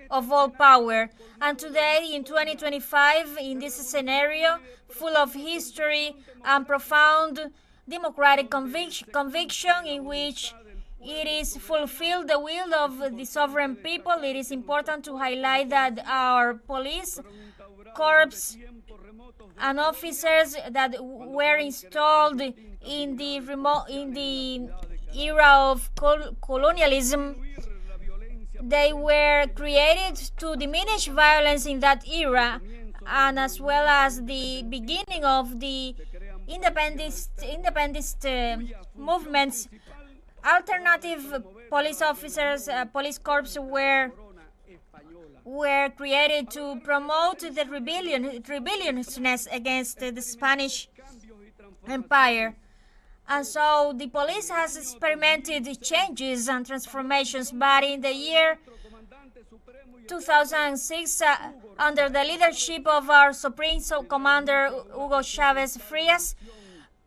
of all power. And today, in 2025, in this scenario full of history and profound democratic conviction, in which it is fulfilled the will of the sovereign people, it is important to highlight that our police corps and officers that were installed in the era of colonialism, they were created to diminish violence in that era, and as well as the beginning of the independent movements. Alternative police officers, police corps were created to promote the rebelliousness against the Spanish Empire. And so the police has experimented changes and transformations, but in the year 2006, under the leadership of our Supreme Commander Hugo Chavez Frias,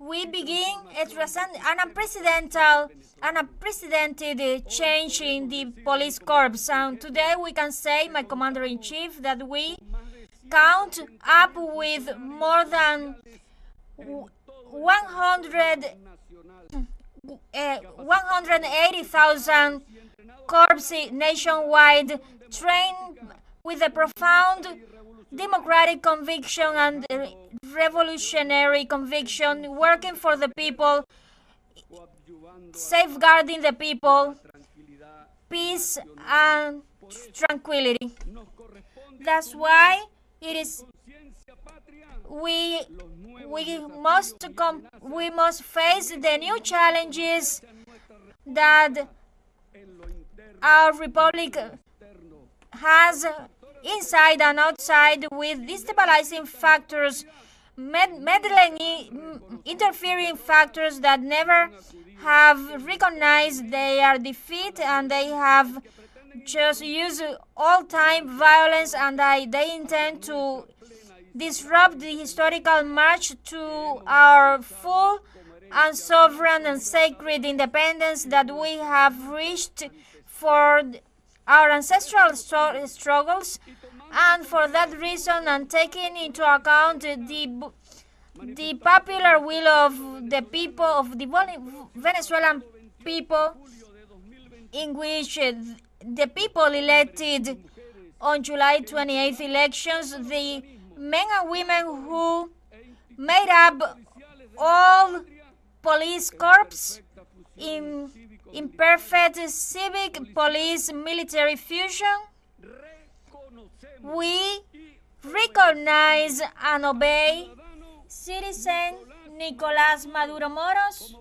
we begin an unprecedented change in the police corps. And today we can say, my Commander-in-Chief, that we count up with more than 180,000 corps nationwide, trained with a profound democratic conviction and revolutionary conviction, working for the people, safeguarding the people, peace and tranquility. That's why it is we must face the new challenges that our republic has inside and outside, with destabilizing factors, interfering factors that never have recognized their defeat, and they have just used all-time violence, and they intend to disrupt the historical march to our full and sovereign and sacred independence that we have reached for our ancestral struggles. And for that reason, and taking into account the popular will of the people, of the Venezuelan people, in which the people elected on July 28th elections, the men and women who made up all police corps in perfect civic police military fusion, we recognize and obey citizen Nicolás Maduro Moros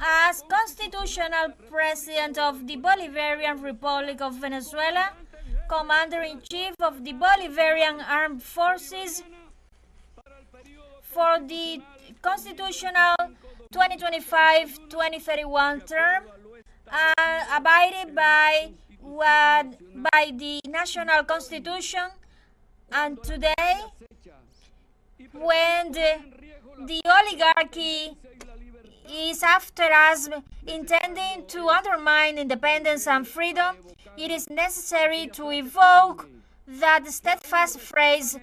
as constitutional president of the Bolivarian Republic of Venezuela, commander-in-chief of the Bolivarian Armed Forces for the constitutional 2025-2031 term, abided by the national constitution. And today, when the oligarchy is after us, intending to undermine independence and freedom, it is necessary to evoke that steadfast phrase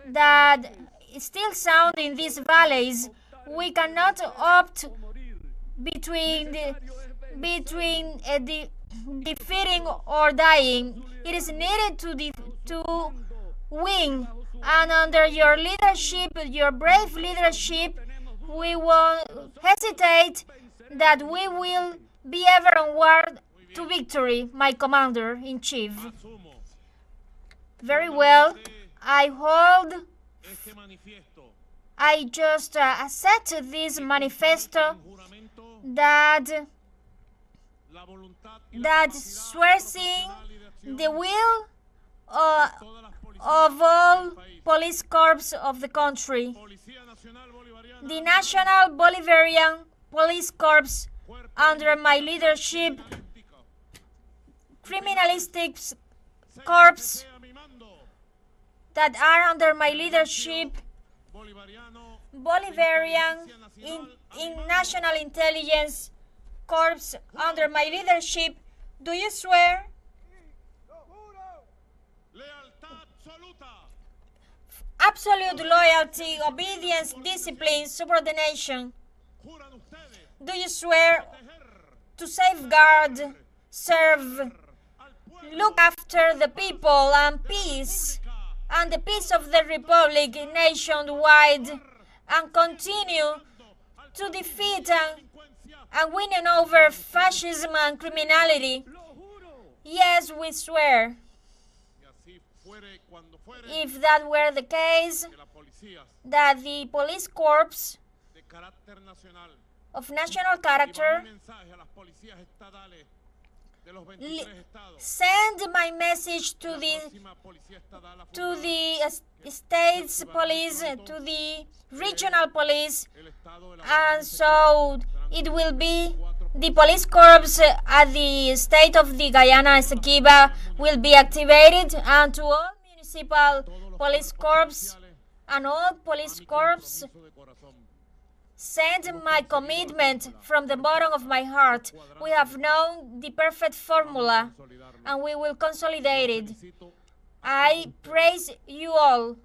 that is still sound in these valleys: we cannot opt between defeating or dying. It is needed to win, and under your leadership, your brave leadership, we won't hesitate that we will be ever onward to victory, my Commander-in-Chief. Very well, I just accept this manifesto that swears in the will of all police corps of the country. The National Bolivarian Police Corps, under my leadership, criminalistic corps that are under my leadership, Bolivarian National Intelligence Corps under my leadership. Do you swear? Absolute loyalty, obedience, discipline, subordination. Do you swear to safeguard, serve, look after the people and peace, and the peace of the Republic nationwide, and continue to defeat and winning over fascism and criminality? Yes, we swear. If that were the case, that the police corps of national character, send my message to the states police, to the regional police, and so it will be the police corps at the state of the Guyana Essequiba will be activated, and to all municipal police corps and all police corps, send my commitment from the bottom of my heart. We have known the perfect formula, and we will consolidate it. I praise you all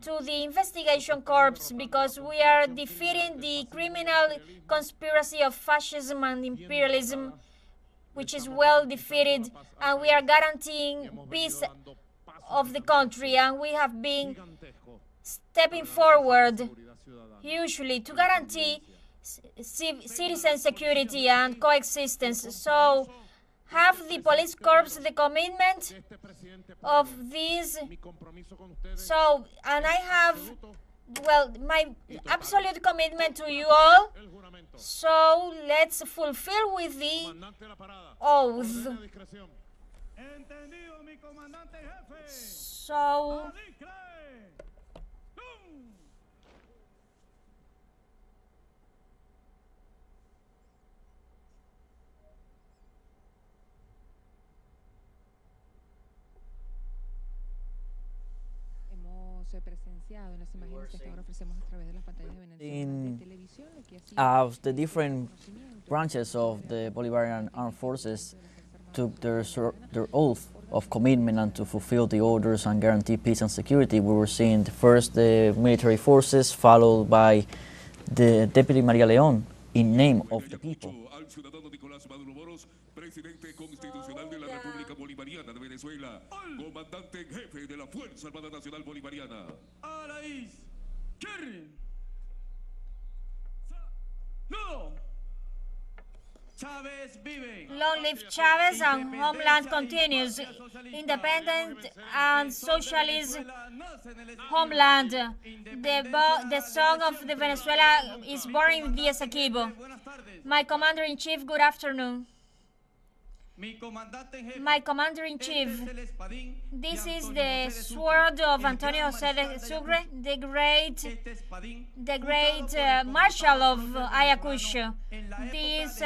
to the investigation corps, because we are defeating the criminal conspiracy of fascism and imperialism, which is well defeated, and we are guaranteeing peace of the country, and we have been stepping forward usually to guarantee citizen security and coexistence. So have the police corps the commitment of this. So, and I have, well, my absolute commitment to you all. So let's fulfill with the oath. So presenciado en las imágenes que ahora ofrecemos a través de las pantallas de Venezuela de televisión, lo que ha sido Of the different branches of the Bolivarian Armed Forces took their oath of commitment and to fulfill the orders and guarantee peace and security. We were seeing first the military forces, followed by the Deputy Maria León in name of the people. Al ciudadano Nicolás Maduro, presidente constitucional de la República Bolivariana de Venezuela, comandante en jefe de la Fuerza Armada Nacional Bolivariana. A la izquierda. No. Chávez vive. long live Chavez, and homeland continues. Independent and socialist homeland. The song of the Venezuela is born in the Essequibo. My Commander-in-Chief, good afternoon. My Commander-in-Chief, this is the sword of Antonio José de Sucre, the great Marshal of Ayacucho. This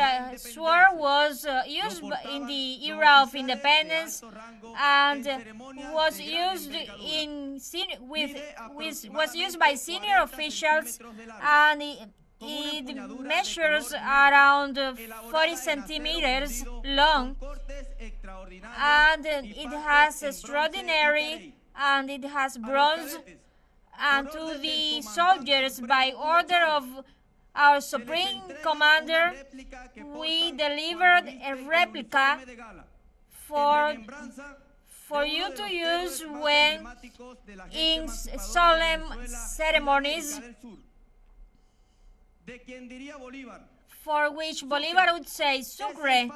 sword was used in the era of independence and was used by senior officials, and it measures around 40 centimeters long, and it has extraordinary, and it has bronze. And to the soldiers, by order of our Supreme Commander, we delivered a replica for you to use when in solemn ceremonies, for which Bolívar would say Sucre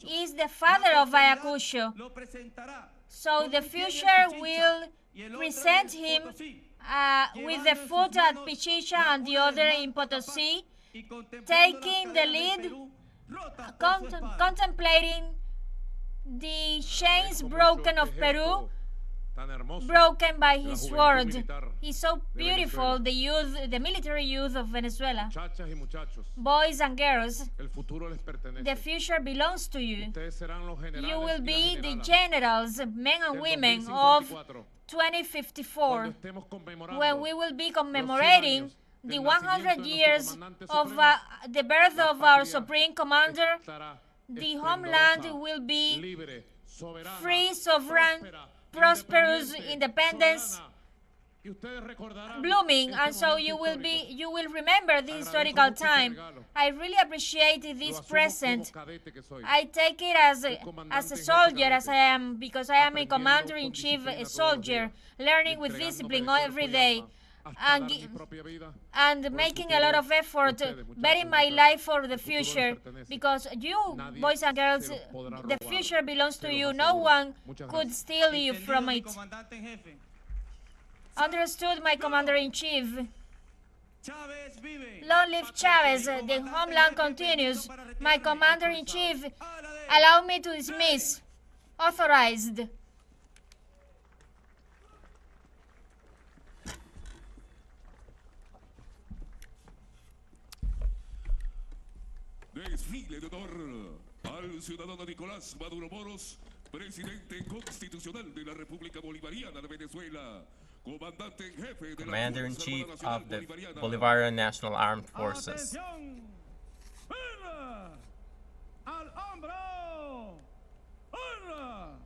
is the father of Ayacucho. So the future will present him with the foot at Pichicha and the other in Potosí, taking the lead, contemplating the chains broken of Peru, broken by his sword. He's so beautiful, the youth, the military youth of Venezuela. Boys and girls, the future belongs to you. You will be the generals, men and women of 2054, when we will be commemorating the 100 years of the birth of our Supreme Commander. The homeland will be free, sovereign, prosperous, independence, blooming, and so you will remember this historical time. I really appreciate this present. I take it as a soldier, as I am, because I am a commander-in-chief, a soldier, learning with discipline every day, and making a lot of effort, betting my life for the future, because you, boys and girls, the future belongs to you. No one could steal you from it. Understood, my Commander-in-Chief. Chávez vive. Long live Chavez. The homeland continues. My Commander-in-Chief, allow me to dismiss. Authorized. Desfile de honor al ciudadano Nicolás Maduro Moros, presidente constitucional de la República Bolivariana de Venezuela, comandante en jefe de la Commander-in-Chief Fuerza Armada of the Nacional Bolivariana. Bolivarian National Armed Forces. Atención. ¡Honra! ¡Al hombro! ¡Honra!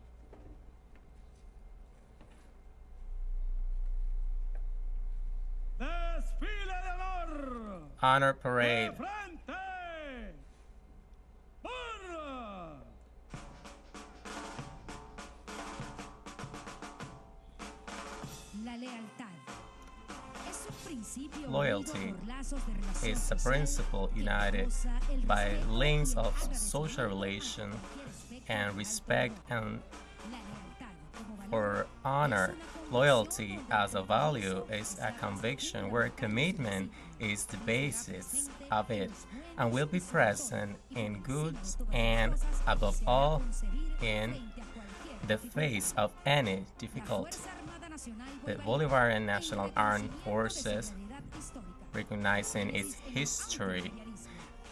Desfile de honor. Honor Parade. De frente. ¡Honra! La lealtad es un principio Loyalty unido por lazos de relación is a social principle que united impulsa el by respeto links a of la social riqueza, relation cualquier aspecto and al respect honor. and La lealtad como valor for honor. Loyalty as a value is a conviction where commitment is the basis of it and will be present in good and, above all, in the face of any difficulty. The Bolivarian National Armed Forces, recognizing its history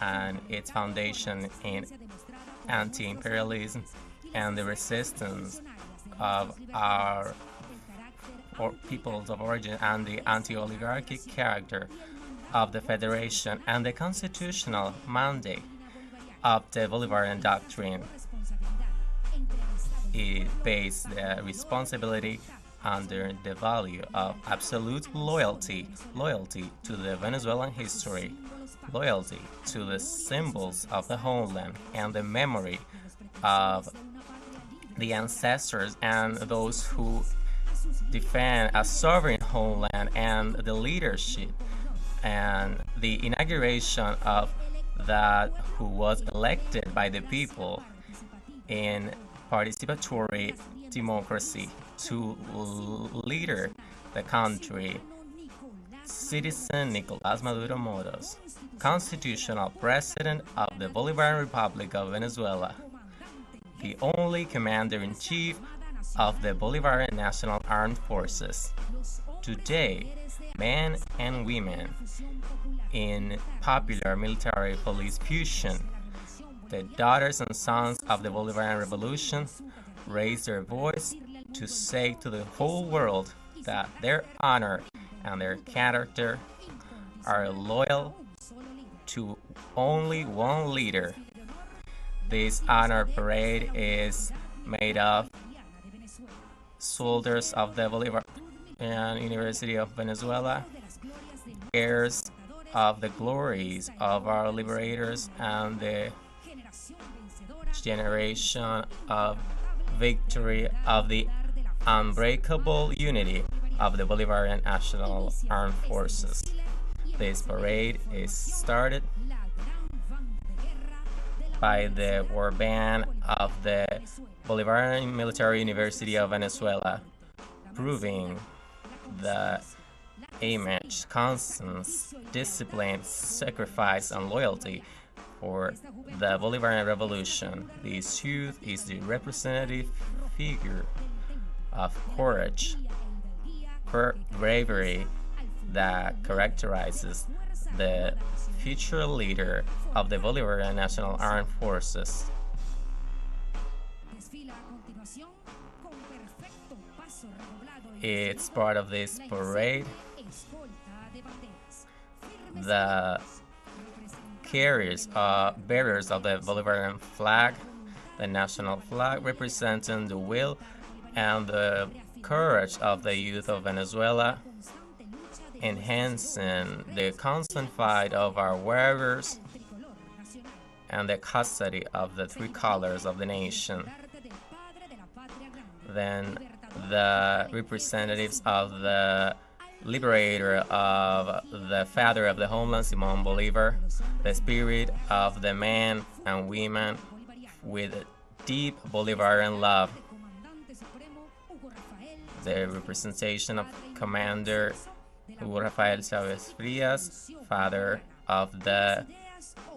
and its foundation in anti-imperialism and the resistance of our peoples of origin and the anti-oligarchic character of the Federation and the constitutional mandate of the Bolivarian Doctrine. It based the responsibility under the value of absolute loyalty, loyalty to the Venezuelan history, loyalty to the symbols of the homeland and the memory of the ancestors and those who defend a sovereign homeland, and the leadership and the inauguration of that who was elected by the people in participatory democracy to leader the country. Citizen Nicolás Maduro Moros, Constitutional President of the Bolivarian Republic of Venezuela, the only Commander-in-Chief of the Bolivarian National Armed Forces. Today, men and women in popular military police fusion, the daughters and sons of the Bolivarian Revolution, raise their voice to say to the whole world that their honor and their character are loyal to only one leader. This honor parade is made of soldiers of the Bolivarian University of Venezuela, heirs of the glories of our liberators and the generation of victory of the unbreakable unity of the Bolivarian National Armed Forces. This parade is started by the war band of the Bolivarian Military University of Venezuela, proving the image, constance, discipline, sacrifice, and loyalty for the Bolivarian Revolution. This youth is the representative figure of courage, bravery that characterizes the future leader of the Bolivarian National Armed Forces. It's part of this parade. The bearers of the Bolivarian flag, the national flag, representing the will and the courage of the youth of Venezuela, enhancing the constant fight of our warriors and the custody of the three colors of the nation. Then the representatives of the liberator of the father of the homeland, Simón Bolívar, the spirit of the men and women with deep Bolivarian love, the representation of Commander Hugo Rafael Chávez Frías, father of the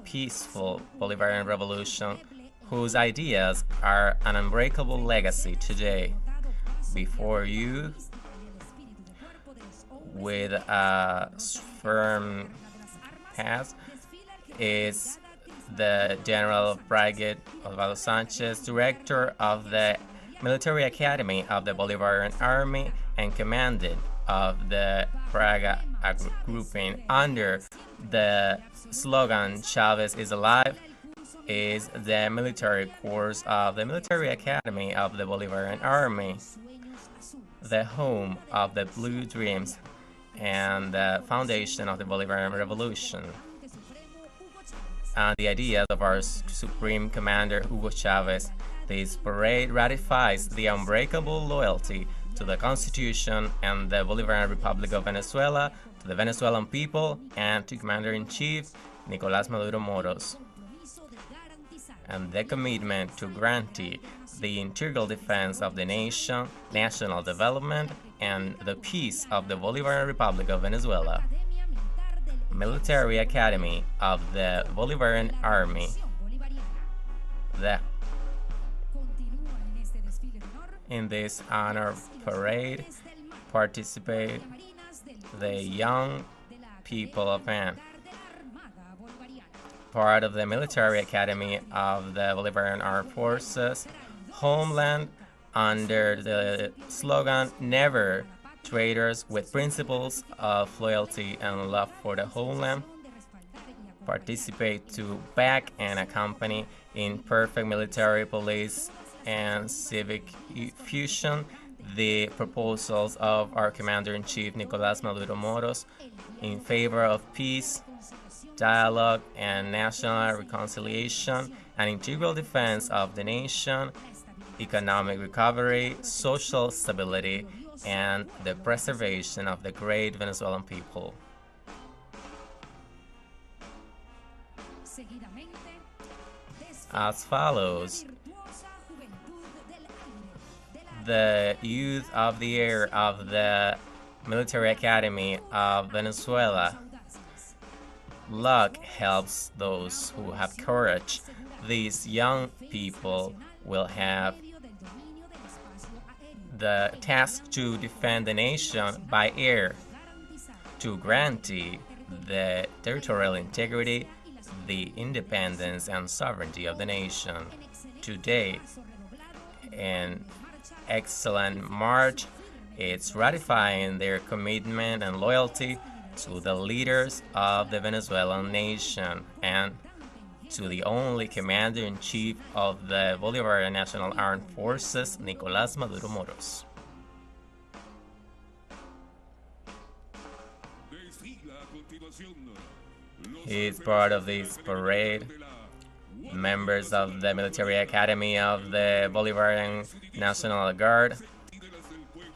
peaceful Bolivarian Revolution, whose ideas are an unbreakable legacy today. Before you, with a firm past, is the General of Brigade Osvaldo Sanchez, director of the Military Academy of the Bolivarian Army and commandant of the Praga grouping under the slogan Chavez is alive, is the military course of the Military Academy of the Bolivarian Army, the home of the Blue Dreams and the foundation of the Bolivarian Revolution. And the ideas of our Supreme Commander Hugo Chavez. This parade ratifies the unbreakable loyalty to the Constitution and the Bolivarian Republic of Venezuela, to the Venezuelan people, and to Commander-in-Chief Nicolás Maduro Moros, and the commitment to guarantee the integral defense of the nation, national development, and the peace of the Bolivarian Republic of Venezuela. Military Academy of the Bolivarian Army. In this honor parade participate the young people of VAN, part of the Military Academy of the Bolivarian Armed Forces, homeland, under the slogan Never Traitors, with principles of loyalty and love for the homeland. Participate to back and accompany in perfect military, police, and civic fusion the proposals of our Commander-in-Chief Nicolás Maduro Moros in favor of peace, dialogue, and national reconciliation, and integral defense of the nation, economic recovery, social stability, and the preservation of the great Venezuelan people. As follows: the youth of the air of the Military Academy of Venezuela. Luck helps those who have courage. These young people will have the task to defend the nation by air, to guarantee the territorial integrity, the independence and sovereignty of the nation. Today, an excellent march, it's ratifying their commitment and loyalty to the leaders of the Venezuelan nation and to the only Commander-in-Chief of the Bolivarian National Armed Forces, Nicolás Maduro Moros. He is part of this parade. Members of the Military Academy of the Bolivarian National Guard.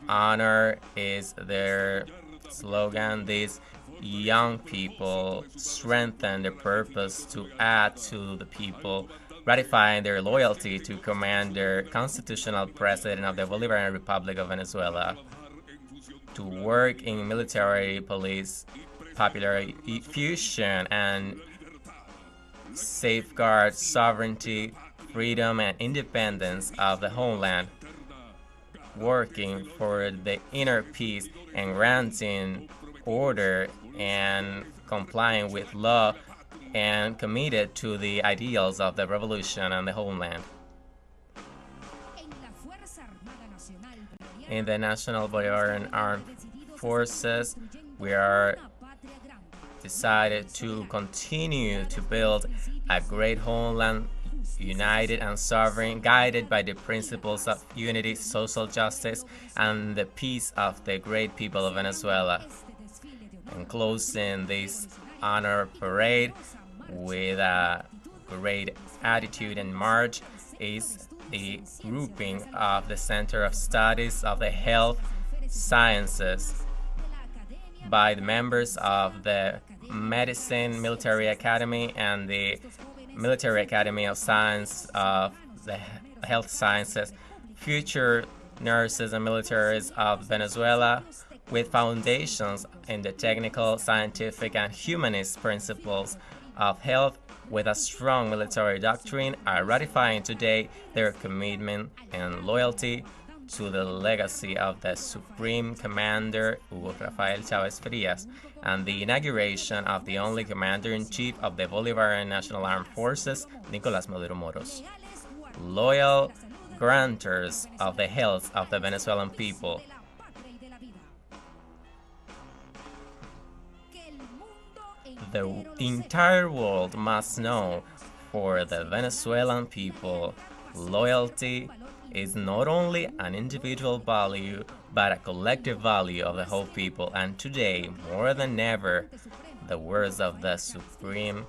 Honor is their slogan. These young people strengthen their purpose to add to the people, ratifying their loyalty to Commander, Constitutional President of the Bolivarian Republic of Venezuela, to work in military, police, popular fusion, and safeguard sovereignty, freedom, and independence of the homeland, working for the inner peace and granting order and complying with law, and committed to the ideals of the revolution and the homeland. In the National Bolivarian Armed Forces, we are decided to continue to build a great homeland, united and sovereign, guided by the principles of unity, social justice, and the peace of the great people of Venezuela. And closing this honor parade with a great attitude and march is the grouping of the Center of Studies of the Health Sciences by the members of the Medicine Military Academy and the Military Academy of Science of the Health Sciences, future nurses and militaries of Venezuela, with foundations in the technical, scientific, and humanist principles of health, with a strong military doctrine, are ratifying today their commitment and loyalty to the legacy of the Supreme Commander Hugo Rafael Chávez Frías and the inauguration of the only Commander-in-Chief of the Bolivarian National Armed Forces, Nicolás Maduro Moros. Loyal grantors of the health of the Venezuelan people. The entire world must know, for the Venezuelan people, loyalty is not only an individual value, but a collective value of the whole people. And today, more than ever, the words of the Supreme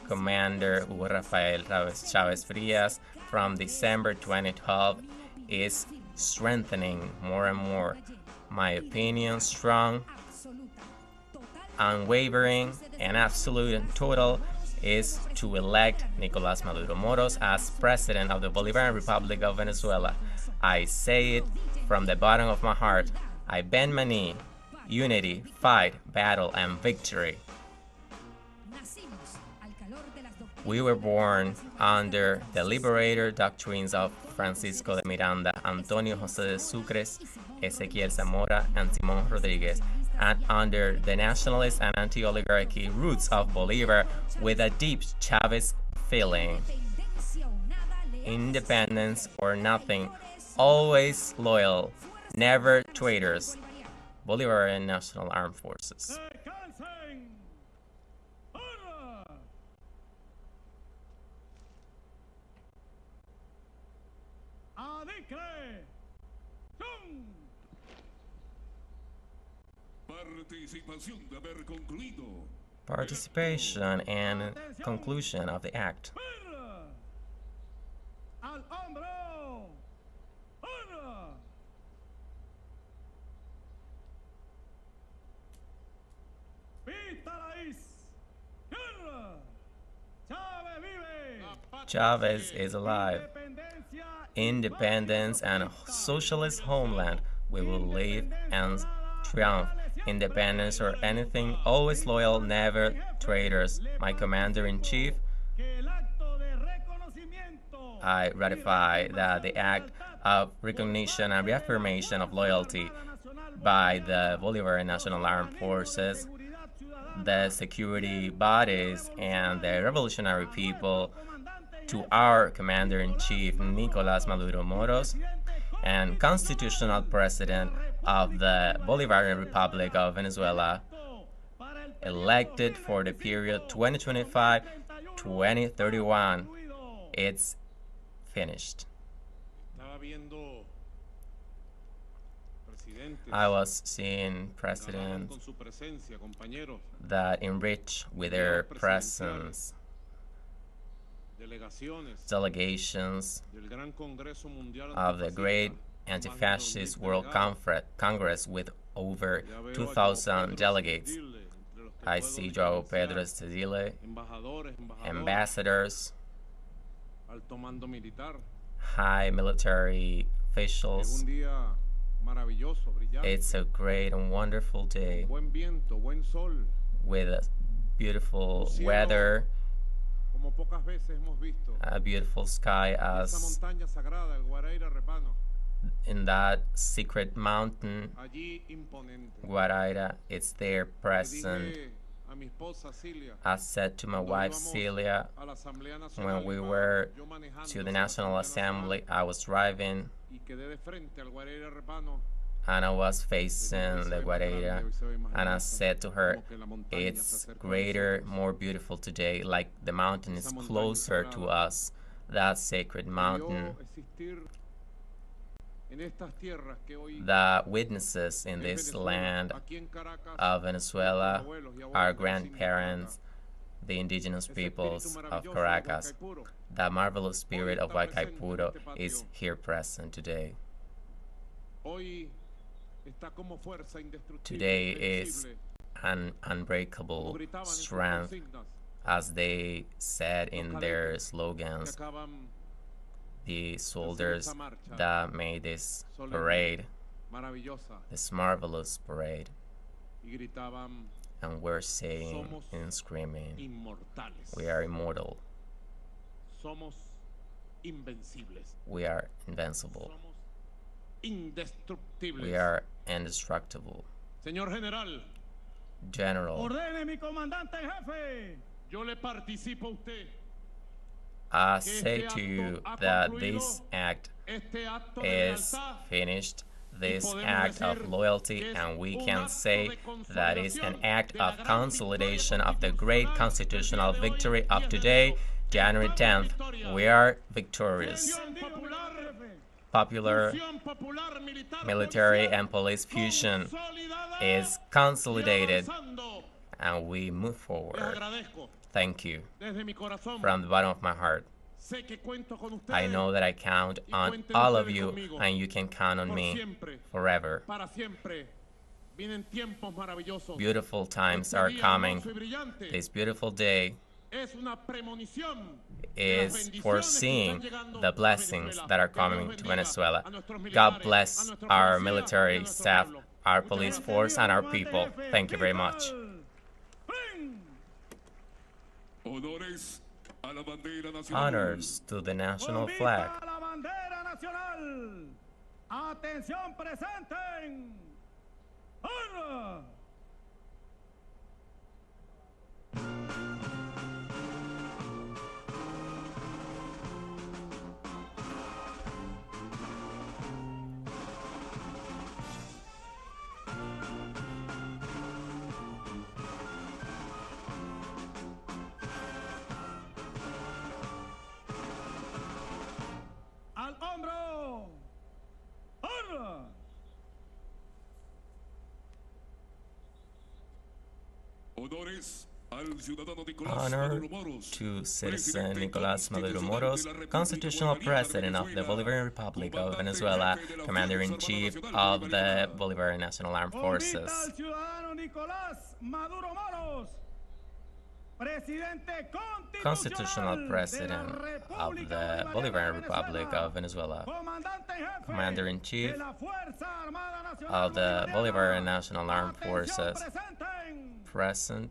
Commander Hugo Rafael Chávez Frías from December 2012 is strengthening more and more. My opinion, strong, unwavering, and absolute and total, is to elect Nicolás Maduro Moros as President of the Bolivarian Republic of Venezuela. I say it from the bottom of my heart. I bend my knee. Unity, fight, battle, and victory. We were born under the liberator doctrines of Francisco de Miranda, Antonio José de Sucres, Ezequiel Zamora, and Simón Rodríguez, and under the nationalist and anti-oligarchy roots of Bolívar, with a deep Chavez feeling. Independence or nothing, always loyal, never traitors. Bolivarian National Armed Forces. Participation and conclusion of the act. Chavez is alive. Independence and socialist homeland. We will live and triumph. Independence or anything, always loyal, never traitors. My Commander-in-Chief, I ratify that the act of recognition and reaffirmation of loyalty by the Bolivarian National Armed Forces, the security bodies, and the revolutionary people to our Commander-in-Chief, Nicolás Maduro Moros, and Constitutional President of the Bolivarian Republic of Venezuela, elected for the period 2025-2031. It's finished. I was seeing presidents that enrich with their presence delegations of the great Anti-Fascist World Congress with over 2,000 delegates. I see João Pedro Estedile, ambassadors, high military officials. It's a great and wonderful day with beautiful weather, a beautiful sky, as in that secret mountain, Guaraira. It's there present. I said to my wife Celia, when we were to the National Assembly, I was driving and I was facing the Guaraira, and I said to her, it's greater, more beautiful today, like the mountain is closer to us, that sacred mountain. The witnesses in this land of Venezuela, our grandparents, the indigenous peoples of Caracas. The marvelous spirit of Huaycaipuro is here present today. Today is an unbreakable strength, as they said in their slogans, the soldiers that made this parade. this marvelous parade, y gritaban, and we're saying somos and screaming, inmortales, we are immortal, somos invencibles, we are invincible, somos indestructibles. we are indestructible. Señor General, General, Ordene mi comandante en jefe. yo le participo a usted. I say to you that this act Este acto de is lealtad finished, this act of loyalty, and we can say that is an act of consolidation of the great constitutional victory of today, January 10th. We are victorious. Popular military and police fusion is consolidated, and we move forward. Thank you from the bottom of my heart. I know that I count on all of you, and you can count on me forever. Beautiful times are coming. This beautiful day is foreseeing the blessings that are coming to Venezuela. God bless our military staff, our police force, and our people. Thank you very much. Honors to the national flag. Atención, presenten. ¡Honra! Al hombro. ¡Honra! Honor to Citizen Nicolás Maduro Moros, Constitutional President of the Bolivarian Republic of Venezuela, Commander-in-Chief of the Bolivarian National Armed Forces. Constitutional President of the Bolivarian Republic of Venezuela, Commander-in-Chief of the Bolivarian National Armed Forces, present.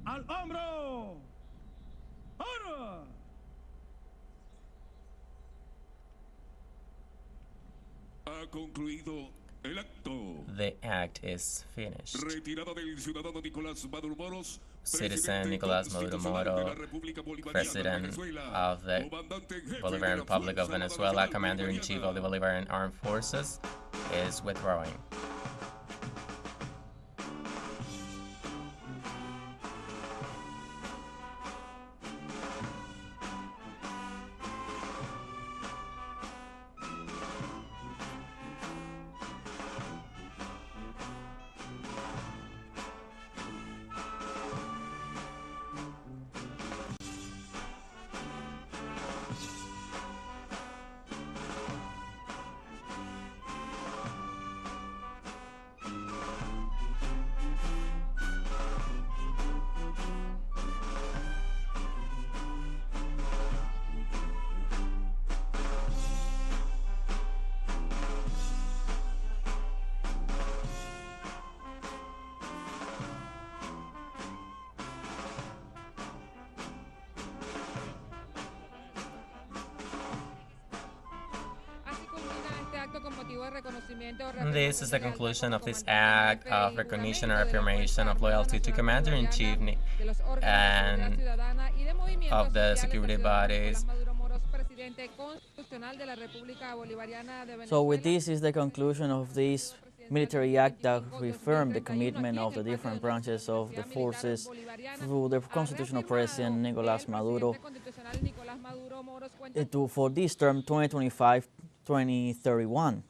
Al hombro. ¡Honra! Ha concluido el acto. The act is finished. Retirada del ciudadano Nicolás Maduro Moros, Citizen Nicolás Maduro Moro, President of the Bolivarian Republic of Venezuela, Commander-in-Chief of the Bolivarian Armed Forces, is withdrawing. This is the conclusion of this act of recognition and affirmation of loyalty to Commander-in-Chief and of the security bodies. So with this is the conclusion of this military act that reaffirmed the commitment of the different branches of the forces through the constitutional president Nicolás Maduro for this term 2025-2031.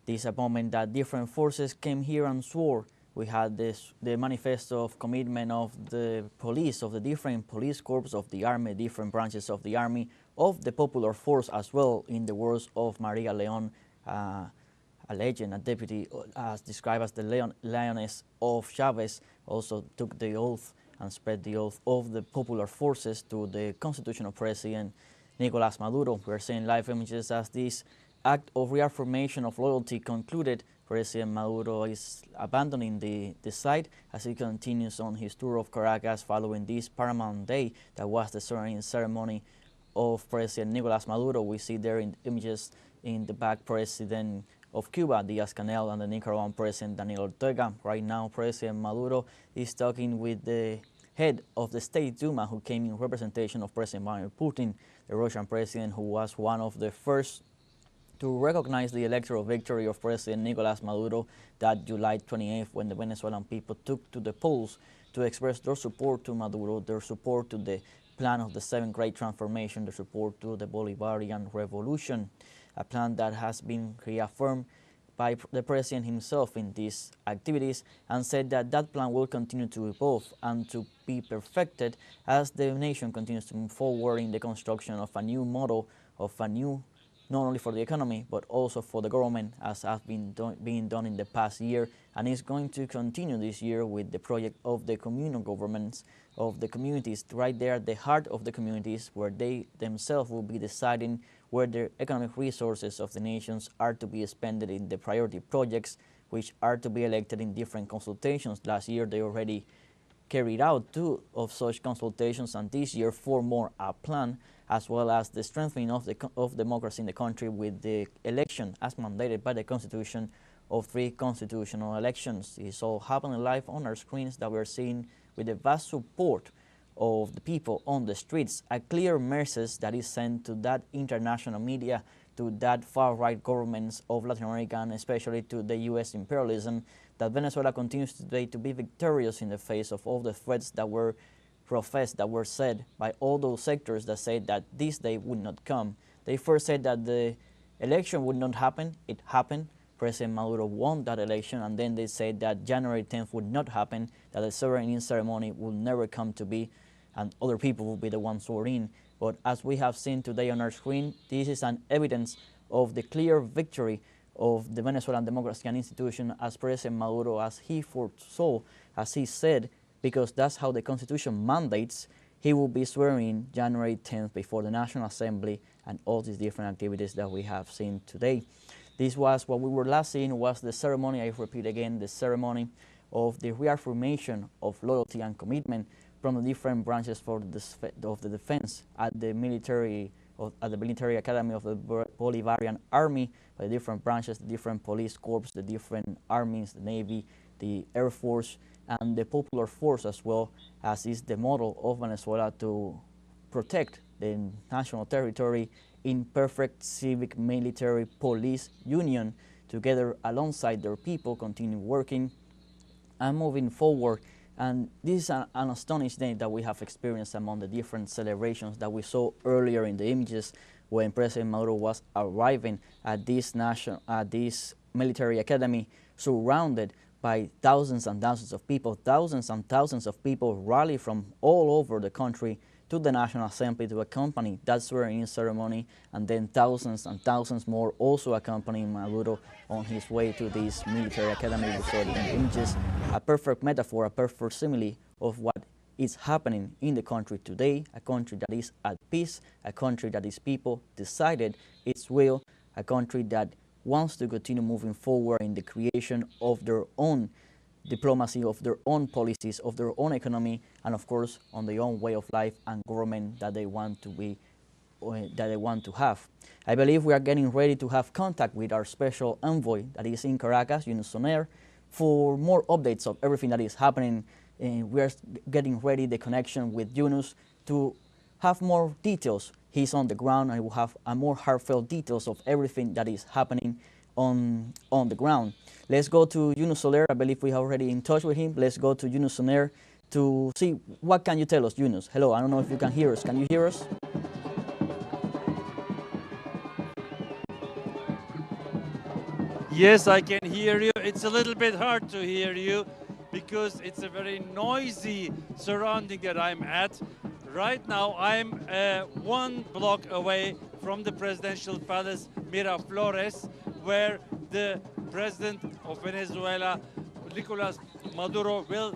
This is a moment that different forces came here and swore. We had the manifesto of commitment of the police, of the different police corps of the army, different branches of the army, of the popular force as well, in the words of Maria León, a legend, a deputy, as described as the lioness of Chavez, also took the oath and spread the oath of the popular forces to the constitutional president Nicolás Maduro. We are seeing live images as this act of reaffirmation of loyalty concluded. President Maduro is abandoning the site as he continues on his tour of Caracas following this paramount day that was the swearing ceremony of President Nicolás Maduro. We see there in images in the back President of Cuba, Díaz-Canel, and the Nicaraguan President Daniel Ortega. Right now, President Maduro is talking with the head of the State Duma, who came in representation of President Vladimir Putin, the Russian president, who was one of the first to recognize the electoral victory of President Nicolás Maduro that July 28th, when the Venezuelan people took to the polls to express their support to Maduro, their support to the plan of the 7th Great Transformation, their support to the Bolivarian Revolution, a plan that has been reaffirmed by the president himself in these activities, and said that that plan will continue to evolve and to be perfected as the nation continues to move forward in the construction of a new model, of a new, not only for the economy, but also for the government, as has been being done in the past year, and is going to continue this year with the project of the communal governments, of the communities, right there at the heart of the communities, where they themselves will be deciding where the economic resources of the nations are to be expended in the priority projects, which are to be elected in different consultations. Last year, they already carried out 2 of such consultations, and this year 4 more are planned, as well as the strengthening of democracy in the country with the election as mandated by the Constitution of 3 constitutional elections. It's all happening live on our screens that we're seeing with the vast support of the people on the streets, a clear message that is sent to that international media, to that far-right governments of Latin America, and especially to the U.S. imperialism, that Venezuela continues today to be victorious in the face of all the threats that were professed, that were said by all those sectors that said that this day would not come. They first said that the election would not happen. It happened. President Maduro won that election, and then they said that January 10th would not happen, that the swearing-in ceremony will never come to be, and other people will be the ones sworn in. But as we have seen today on our screen, this is an evidence of the clear victory of the Venezuelan democracy and institution, as President Maduro, as he foresaw, as he said, because that's how the Constitution mandates, he will be swearing in January 10th before the National Assembly and all these different activities that we have seen today. This was what we were last seeing, was the ceremony, I repeat again, the ceremony of the reaffirmation of loyalty and commitment from the different branches of the defense at the military academy of the Bolivarian Army, by the different branches, the different police corps, the different armies, the Navy, the Air Force, and the popular force as well, as is the model of Venezuela to protect the national territory in perfect civic military police union, together alongside their people, continue working and moving forward. And this is an astonishing day that we have experienced among the different celebrations that we saw earlier in the images when President Maduro was arriving at this military academy, surrounded by thousands and thousands of people. Thousands and thousands of people rally from all over the country to the National Assembly to accompany that swearing-in ceremony, and then thousands and thousands more also accompanying Maduro on his way to this military academy. We saw it in the images, a perfect metaphor, a perfect simile of what is happening in the country today, a country that is at peace, a country that its people decided its will, a country that wants to continue moving forward in the creation of their own diplomacy, of their own policies, of their own economy, and of course on their own way of life and government that they want to have. I believe we are getting ready to have contact with our special envoy that is in Caracas, Yunus Soner, for more updates of everything that is happening. We are getting ready the connection with Yunus to have more details. He's on the ground and will have a more heartfelt details of everything that is happening on the ground. Let's go to Yunus Soler. I believe we are already in touch with him. Let's go to Yunus Soler to see what can you tell us, Yunus. Hello, I don't know if you can hear us. Can you hear us? Yes, I can hear you. It's a little bit hard to hear you because it's a very noisy surrounding that I'm at. Right now, I'm 1 block away from the presidential palace Miraflores, where the president of Venezuela, Nicolás Maduro, will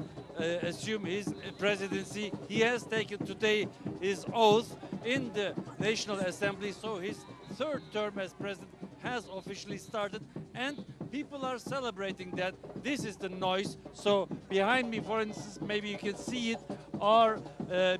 assume his presidency. He has taken today his oath in the National Assembly, so his third term as president has officially started, and people are celebrating that. This is the noise. So behind me, for instance, maybe you can see it, are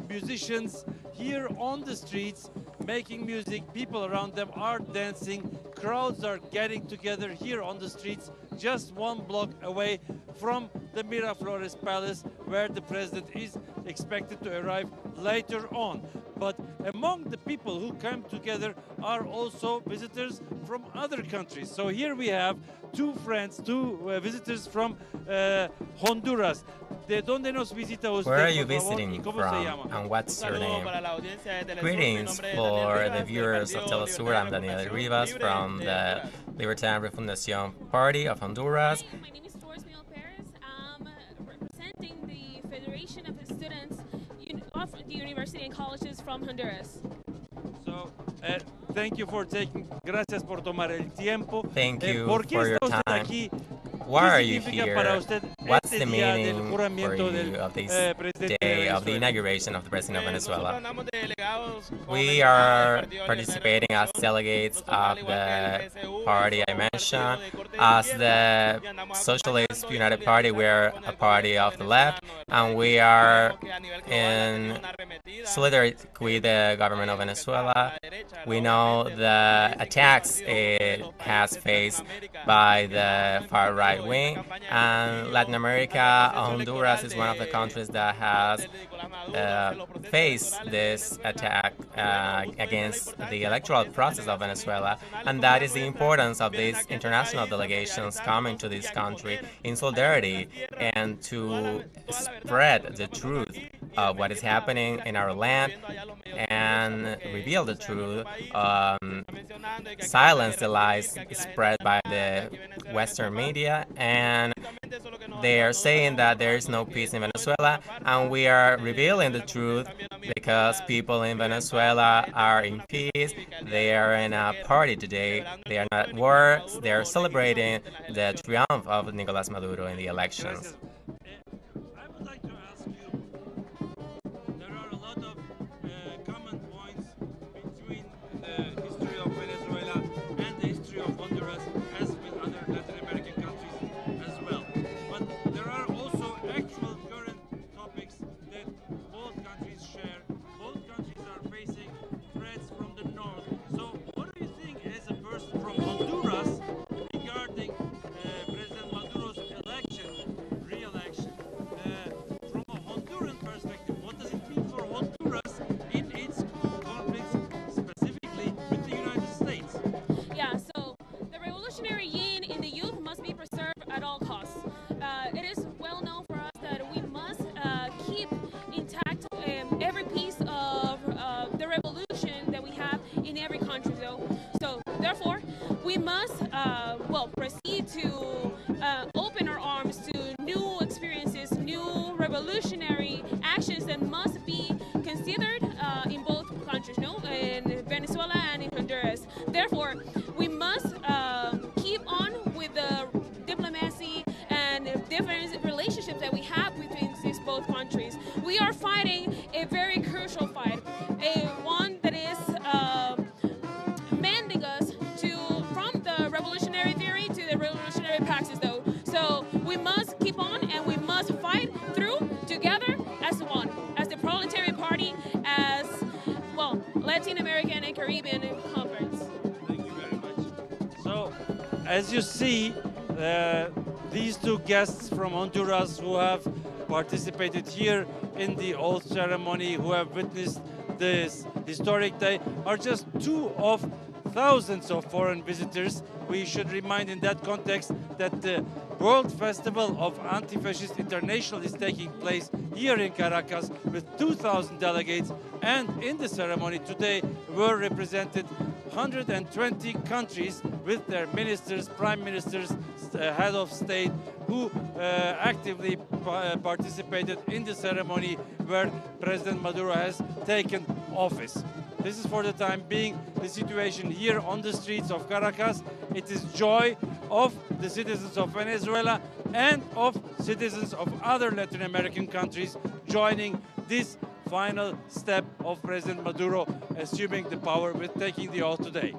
musicians here on the streets making music. People around them are dancing. Crowds are getting together here on the streets, just 1 block away from the Miraflores Palace, where the president is expected to arrive later on. But among the people who come together are also visitors from other countries. So here we have 2 friends, 2 visitors from Honduras. ¿De dónde nos visita usted? Where are you visiting from, and what's your name? Greetings for the viewers of TeleSUR. I'm Daniel Rivas from the Libertarian Refundación Party of Honduras. My name is I'm representing the Federation of the Students of the University and Colleges from Honduras. So, thank you for taking, gracias por tomar el tiempo. Thank you ¿Por qué for está your usted time. aquí? Why ¿Qué are you significa here? para usted What's este the día del meaning for juramento you del of this presidente de day of the Venezuela? inauguration of the President of Venezuela? We are participating as delegates of the party I mentioned. As the Socialist United Party, we're a party of the left, and we are in solidarity with the government of Venezuela. We know the attacks it has faced by the far right wing, and Latin America, Honduras is one of the countries that has faced this attack against the electoral process of Venezuela, and that is the importance of these international delegations coming to this country in solidarity and to spread the truth of what is happening in our land and reveal the truth, silence the lies spread by the Western media, and they are saying that there is no peace in Venezuela, and we are revealing the truth because people in Venezuela are in peace. They are in a party today. They are not at war. They are celebrating the triumph of Nicolás Maduro in the elections. Proceed to open our arms to new experiences, new revolutionary actions that must be considered in both countries, in Venezuela and in Honduras. Therefore, we must keep on with the diplomacy and different relationships that we have between these both countries. We are fighting a very crucial fight, one that is mending us from the revolutionary theory to the revolutionary praxis, though. So we must keep on, and we must fight through together as one, as the proletarian party, as well, Latin American and Caribbean conference. Thank you very much. So, as you see, these 2 guests from Honduras who have participated here in the oath ceremony, who have witnessed this historic day, are just 2 of thousands of foreign visitors. We should remind in that context that the World Festival of Anti-Fascist International is taking place here in Caracas with 2,000 delegates, and in the ceremony today were represented 120 countries with their ministers, prime ministers, head of state, who actively participated in the ceremony where President Maduro has taken office. This is for the time being the situation here on the streets of Caracas. It is joy of the citizens of Venezuela and of citizens of other Latin American countries joining this final step of President Maduro assuming the power with taking the oath today.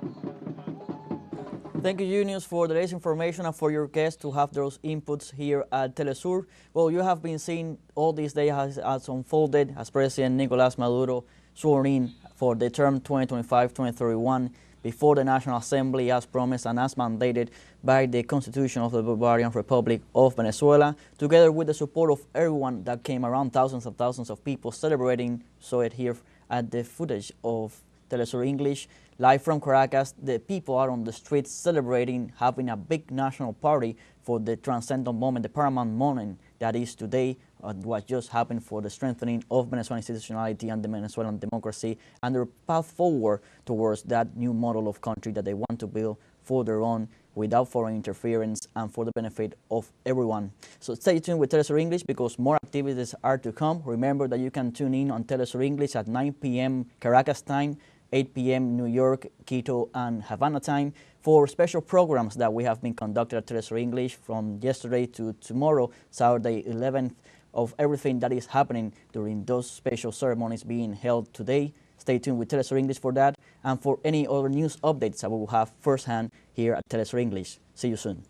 Thank you, Junius, for the latest information and for your guests to have those inputs here at TeleSUR. Well, you have been seeing all these days as unfolded as President Nicolás Maduro sworn in for the term 2025-2031 before the National Assembly as promised and as mandated by the Constitution of the Bolivarian Republic of Venezuela, together with the support of everyone that came around, thousands and thousands of people celebrating. Saw it here at the footage of TeleSUR English. Live from Caracas, the people are on the streets celebrating, having a big national party for the transcendental moment, the paramount moment that is today, what just happened for the strengthening of Venezuelan institutionality and the Venezuelan democracy and their path forward towards that new model of country that they want to build for their own without foreign interference and for the benefit of everyone. So stay tuned with TeleSUR English because more activities are to come. Remember that you can tune in on TeleSUR English at 9 p.m. Caracas time, 8 p.m. New York, Quito, and Havana time for special programs that we have been conducted at TeleSUR English from yesterday to tomorrow, Saturday 11th, of everything that is happening during those special ceremonies being held today. Stay tuned with TeleSUR English for that and for any other news updates that we will have firsthand here at TeleSUR English. See you soon.